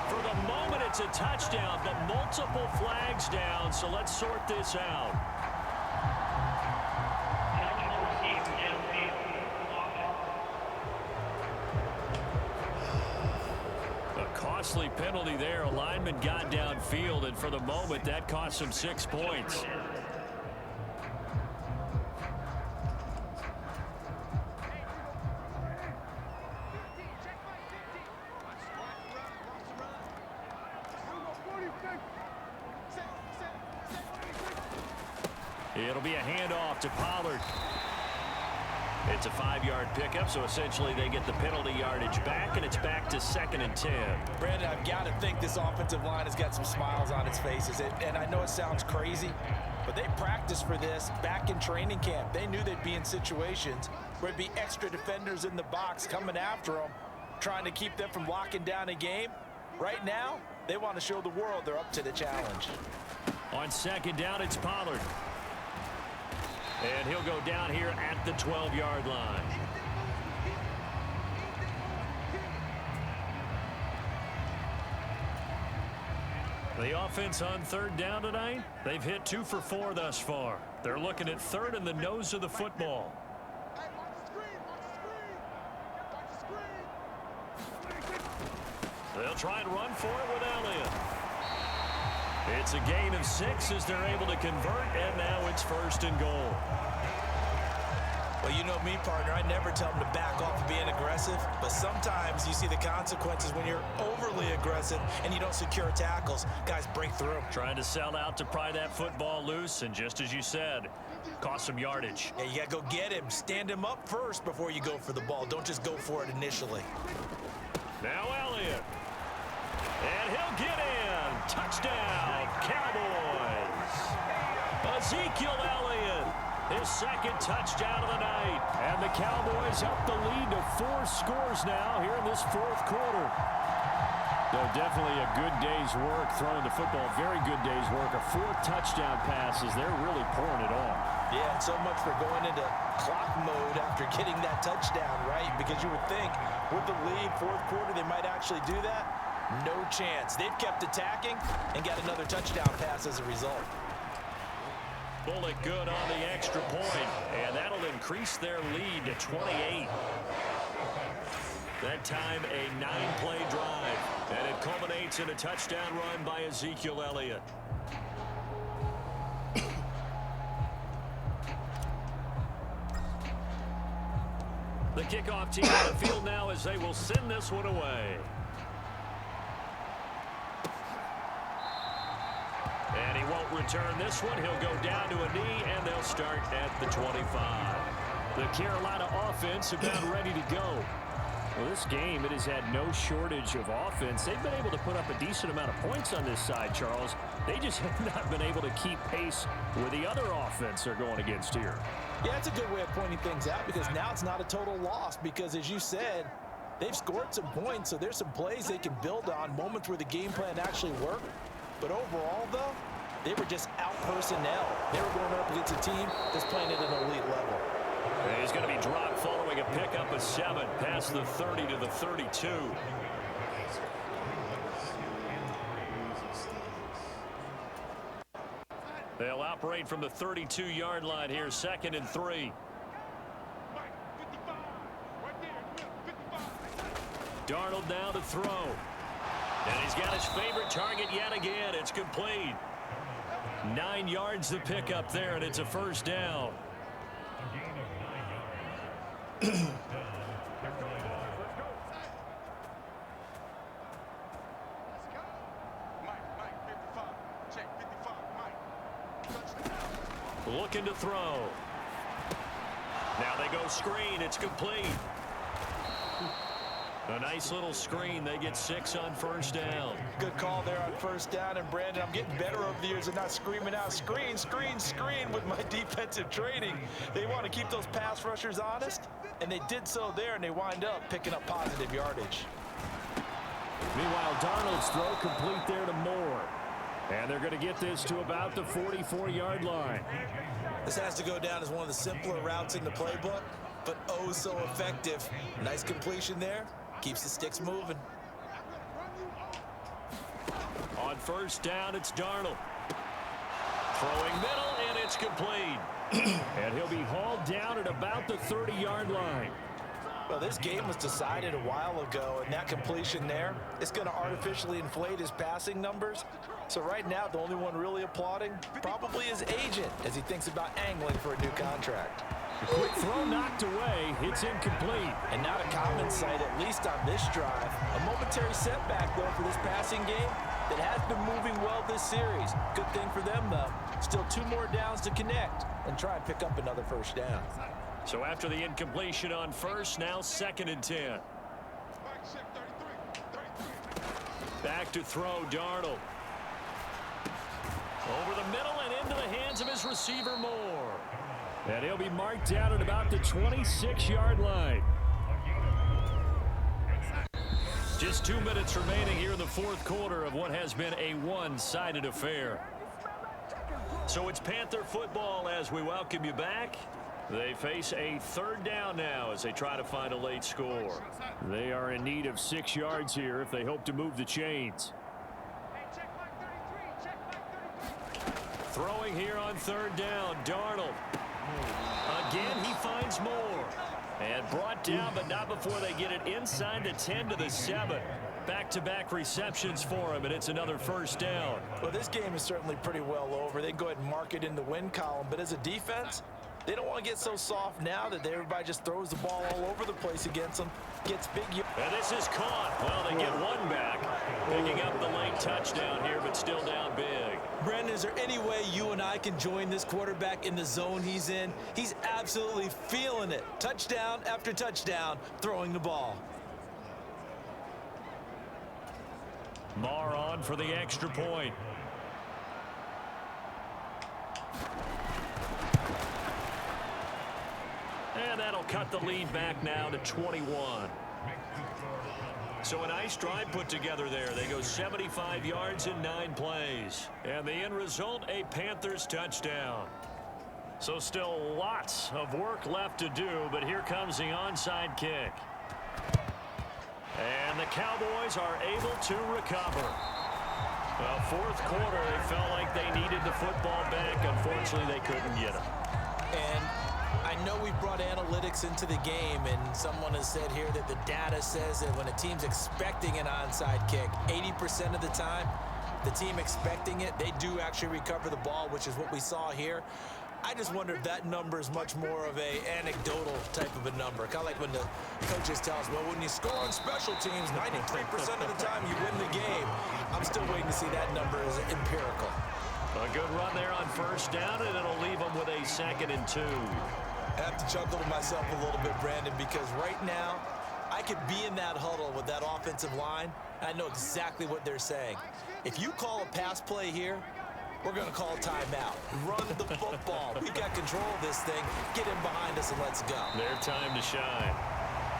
Speaker 3: For the moment, it's a touchdown, but multiple flags down, so let's sort this out. Costly penalty there. A lineman got downfield, and for the moment, that cost him 6 points. It'll be a handoff to Pollard. It's a 5-yard pickup, so essentially they get the penalty yardage back, and it's back to 2nd and 10.
Speaker 4: Brandon, I've got to think this offensive line has got some smiles on its faces. And I know it sounds crazy, but they practiced for this back in training camp. They knew they'd be in situations where it'd be extra defenders in the box coming after them, trying to keep them from locking down a game. Right now, they want to show the world they're up to the challenge.
Speaker 3: On 2nd down, it's Pollard. And he'll go down here at the 12-yard line. The offense on 3rd down tonight, they've hit 2 for 4 thus far. They're looking at third in the nose of the football. They'll try and run for it with Elliott. It's a gain of 6 as they're able to convert, and now it's 1st and goal.
Speaker 5: Well, you know me, partner. I never tell them to back off of being aggressive, but sometimes you see the consequences when you're overly aggressive and you don't secure tackles. Guys break through.
Speaker 3: Trying to sell out to pry that football loose, and just as you said, cost some yardage.
Speaker 5: Yeah, you got to go get him. Stand him up first before you go for the ball. Don't just go for it initially.
Speaker 3: Now Elliott. And he'll get in. Touchdown, Cowboys. Ezekiel Elliott, his 2nd touchdown of the night. And the Cowboys up the lead to 4 scores now here in this 4th quarter. No, definitely a good day's work throwing the football. Very good day's work. A 4 touchdown passes. They're really pouring it on.
Speaker 5: Yeah, and so much for going into clock mode after getting that touchdown, right? Because you would think with the lead, 4th quarter, they might actually do that. No chance. They've kept attacking and got another touchdown pass as a result.
Speaker 3: Bullock good on the extra point, and that'll increase their lead to 28. That time a 9-play drive, and it culminates in a touchdown run by Ezekiel Elliott. The kickoff team on the field now as they will send this one away. And he won't return this one. He'll go down to a knee, and they'll start at the 25. The Carolina offense about ready to go. Well, this game, it has had no shortage of offense. They've been able to put up a decent amount of points on this side, Charles. They just have not been able to keep pace with the other offense they're going against here.
Speaker 5: Yeah, it's a good way of pointing things out because now it's not a total loss because, as you said, they've scored some points, so there's some plays they can build on, moments where the game plan actually worked. But overall, though, they were just out-personnel. They were going up against a team that's playing at an elite level.
Speaker 3: And he's going to be dropped following a pickup of 7 past the 30 to the 32. They'll operate from the 32-yard line here, 2nd and 3. Darnold now to throw. And he's got his favorite target yet again. It's complete. 9 yards to pick up there, and it's a 1st down. Looking to throw. Now they go screen. It's complete. A nice little screen. They get 6 on 1st down.
Speaker 5: Good call there on 1st down. And, Brandon, I'm getting better over the years and not screaming out, screen, screen, screen with my defensive training. They want to keep those pass rushers honest, and they did so there, and they wind up picking up positive yardage.
Speaker 3: Meanwhile, Darnold's throw complete there to Moore. And they're going to get this to about the 44-yard line.
Speaker 5: This has to go down as one of the simpler routes in the playbook, but oh so effective. Nice completion there. Keeps the sticks moving.
Speaker 3: On 1st down, it's Darnold. Throwing middle, and it's complete. And he'll be hauled down at about the 30-yard line.
Speaker 5: Well, this game was decided a while ago, and that completion there is going to artificially inflate his passing numbers. So right now, the only one really applauding probably his agent as he thinks about angling for a new contract.
Speaker 3: A quick throw knocked away. It's incomplete.
Speaker 5: And not a common sight, at least on this drive. A momentary setback, though, for this passing game that has been moving well this series. Good thing for them, though. Still 2 more downs to connect and try and pick up another 1st down.
Speaker 3: So after the incompletion on 1st, now 2nd and 10. Back to throw, Darnold. Over the middle and into the hands of his receiver, Moore. And he'll be marked down at about the 26-yard line. Just 2 minutes remaining here in the 4th quarter of what has been a one-sided affair. So it's Panther football as we welcome you back. They face a 3rd down now as they try to find a late score. They are in need of 6 yards here if they hope to move the chains. Throwing here on third down, Darnold. Again, he finds more. And brought down, but not before they get it inside the 10 to the 7. Back-to-back receptions for him, and it's another first down.
Speaker 5: Well, this game is certainly pretty well over. They can go ahead and mark it in the win column, but as a defense, they don't want to get so soft now that everybody just throws the ball all over the place against them. Gets big.
Speaker 3: And this is caught. Well, they get one back. Picking up the late touchdown here, but still down big.
Speaker 4: Brandon, is there any way you and I can join this quarterback in the zone he's in? He's absolutely feeling it. Touchdown after touchdown, throwing the ball.
Speaker 3: Marr on for the extra point. And that'll cut the lead back now to 21. So a nice drive put together there. They go 75 yards in 9 plays. And the end result, a Panthers touchdown. So still lots of work left to do, but here comes the onside kick. And the Cowboys are able to recover. Well, fourth quarter, they felt like they needed the football back. Unfortunately, they couldn't get it.
Speaker 4: And I know we brought analytics into the game, and someone has said here that the data says that when a team's expecting an onside kick, 80% of the time, the team expecting it, they do actually recover the ball, which is what we saw here. I just wonder if that number is much more of a anecdotal type of a number. Kind of like when the coaches tell us, well, when you score on special teams, 93% of the time you win the game. I'm still waiting to see that number as empirical.
Speaker 3: A good run there on first down, and it'll leave them with a 2nd and 2.
Speaker 4: I have to chuckle to myself a little bit, Brandon, because right now I could be in that huddle with that offensive line. I know exactly what they're saying. If you call a pass play here, we're going to call timeout. Run the football. We've got control of this thing. Get in behind us and let's go.
Speaker 3: Their time to shine.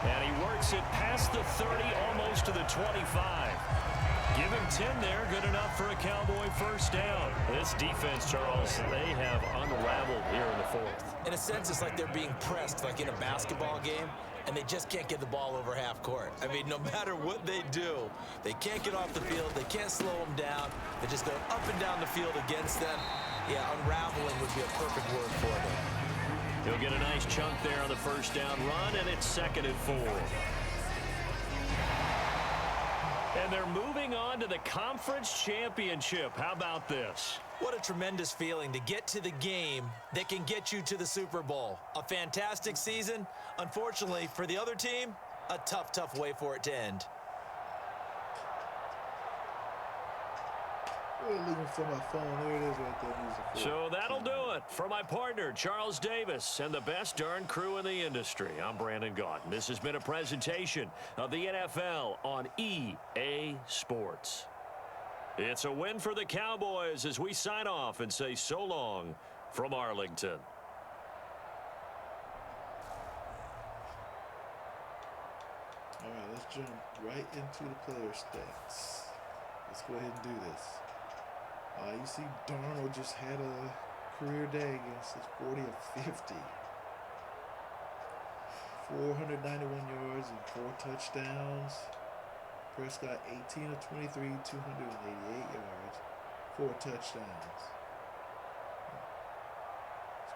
Speaker 3: And he works it past the 30, almost to the 25. Give him 10 there. Good enough for a Cowboy first down. This defense, Charles, they have unraveled here in the fourth.
Speaker 4: In a sense, it's like they're being pressed, like in a basketball game, and they just can't get the ball over half court. I mean, no matter what they do, they can't get off the field. They can't slow them down. They just go up and down the field against them. Yeah, unraveling would be a perfect word for them.
Speaker 3: He'll get a nice chunk there on the first down run, and it's 2nd and 4. And they're moving on to the conference championship. How about this?
Speaker 4: What a tremendous feeling to get to the game that can get you to the Super Bowl. A fantastic season. Unfortunately, for the other team, a tough, tough way for it to end.
Speaker 1: Looking for my phone. There it is right there.
Speaker 3: So that'll do it for my partner, Charles Davis, and the best darn crew in the industry. I'm Brandon Gaunt. This has been a presentation of the NFL on EA Sports. It's a win for the Cowboys as we sign off and say so long from Arlington.
Speaker 1: All right, let's jump right into the player stats. Let's go ahead and do this. You see Darnold just had a career day against his 40 of 50. 491 yards and 4 touchdowns. Prescott 18 of 23, 288 yards, 4 touchdowns.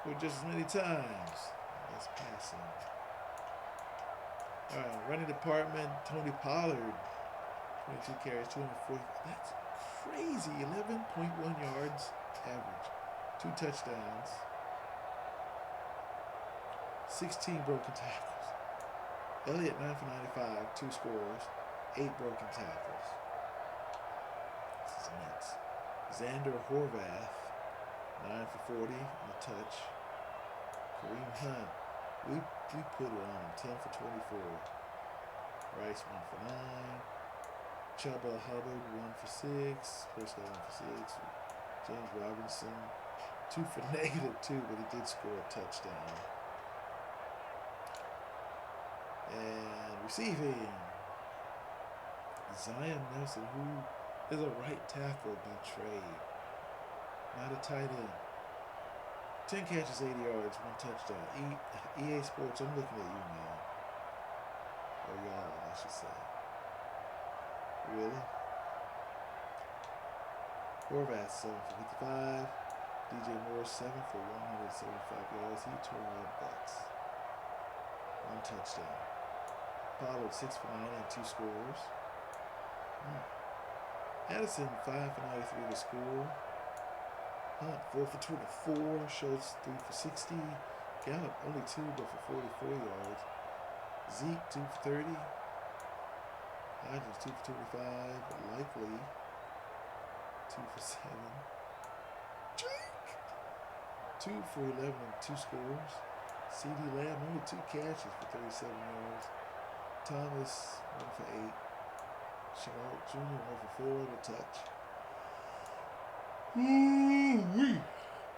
Speaker 1: Scored just as many times. That's passing. All right, running department, Tony Pollard, 22 carries, 240. That's crazy. 11.1 yards average, 2 touchdowns, 16 broken tackles. Elliott 9 for 95, 2 scores, 8 broken tackles. This is nuts. Xander Horvath 9 for 40 on a touch. Kareem Hunt, we put it on him, 10 for 24. Rice 1 for 9. Chuba Hubbard 1 for 6. Prescott 1 for 6. James Robinson 2 for -2, but he did score a touchdown. And receiving, Zion Nelson, who is a right tackle by trade, not a tight end. 10 catches, 80 yards, 1 touchdown. EA Sports, I'm looking at you, man. Or y'all, I should say. Really? Horvath, 7 for 55. DJ Moore 7 for 175 yards. He tore our butts. 1 touchdown. Pollard 6 for 90 and 2 scores. Addison 5 for 93 to score. Hunt 4 for 24. Schultz 3 for 60. Gallup only 2 but for 44 yards. Zeke 2 for 30. Hodges 2 for 25. Likely 2 for 7. Drake 2 for 11 and 2 scores. CD Lamb only 2 catches for 37 yards. Thomas 1 for 8. Chenault Jr. 1 for 4 and a touch.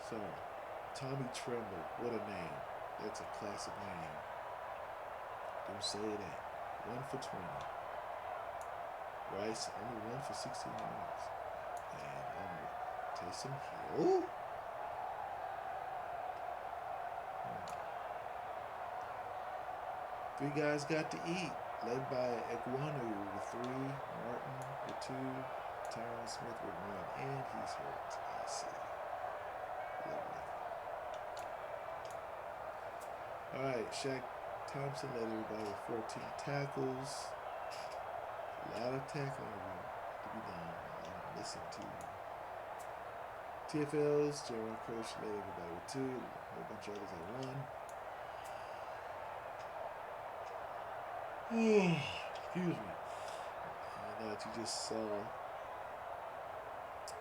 Speaker 1: Sorry. Tommy Tremble. What a name. That's a classic name. Don't say that. 1 for 20. Rice only 1 for 16 yards. And Taysom Hill. Three guys got to eat, led by Ekwonu with 3, Martin with 2, Tyron Smith with 1, and he's hurt. I see. Lovely. All right, Shaq Thompson led everybody with 14 tackles. A lot of tackling to be done. Listen to TFLs. Jeremy Kirsch led everybody with 2. A whole bunch of others at 1. Excuse me. And that you just saw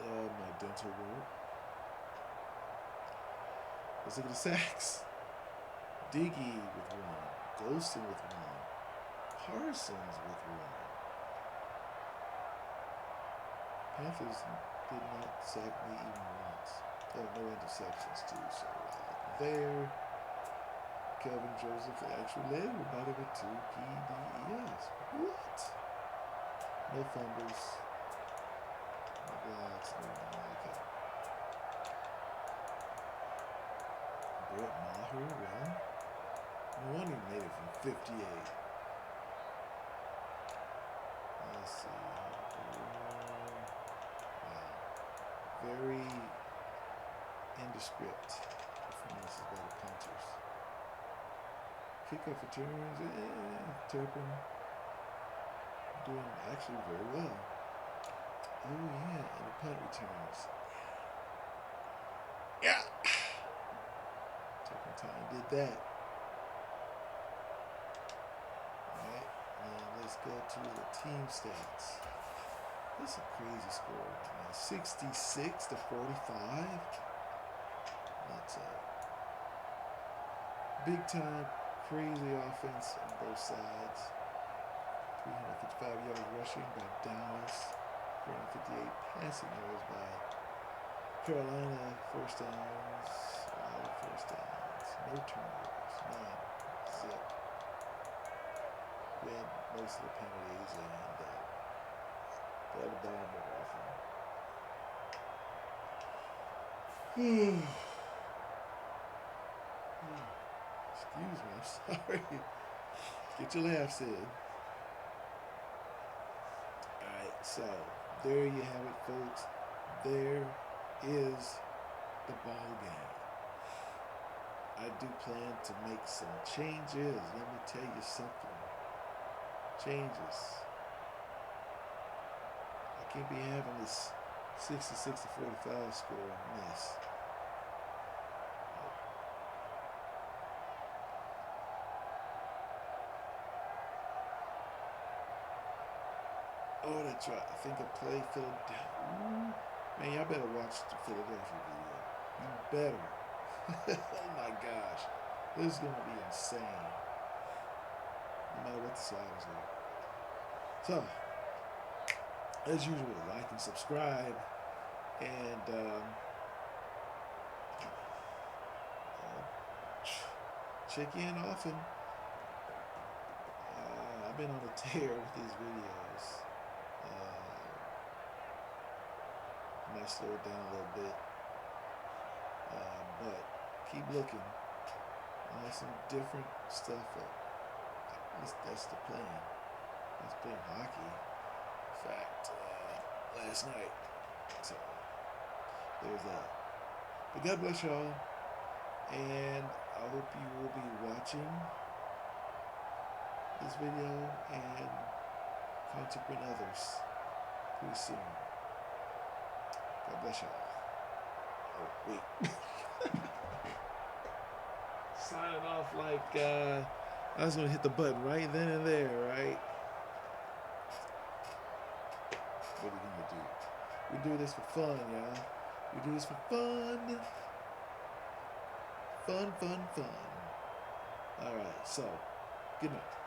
Speaker 1: my dental work. Let's look at the sacks. Diggy with 1. Golston with 1. Parsons with 1. Panthers did not sack me even once. They have no interceptions too, so there. Kelvin Joseph actually led everybody with 2 PDEs. What? No fumbles. No blocks. No okay. Brett Maher, well, no wonder he made it from 58. Let's see. Wow. Very indescript performances by the Panthers. Kickoff returns, Turpin doing actually very well. Oh yeah, and the punt returns. Yeah. Turpentine did that. Alright, and let's go to the team stats. That's a crazy score, man. 66 to 45. That's a big time crazy offense on both sides. 355 yards rushing by Dallas. 458 passing yards by Carolina. First downs. A lot of first downs. No turnovers. None. Zip. We had most of the penalties and the other ball more often. Excuse me, I'm sorry. Get your laughs in. Alright, so there you have it, folks. There is the ball game. I do plan to make some changes. Let me tell you something. Changes. I can't be having this 66 to 45 score mess. Oh, that's right. I think I played Philadelphia. Man, y'all better watch the Philadelphia video. You better. Oh my gosh. This is going to be insane. No matter what the sliders are. So, as usual, like and subscribe. And check in often. I've been on a tear with these videos. I might slow it down a little bit, but keep looking. Some different stuff up. At least that's the plan. Let's play hockey. In fact, last night. So there's that. But God bless y'all. And I hope you will be watching this video and consequent others pretty soon. God bless y'all. Oh, wait. Signing off like I was going to hit the button right then and there, right? What are we going to do? We do this for fun, y'all. We do this for fun. Fun. All right, so, good night.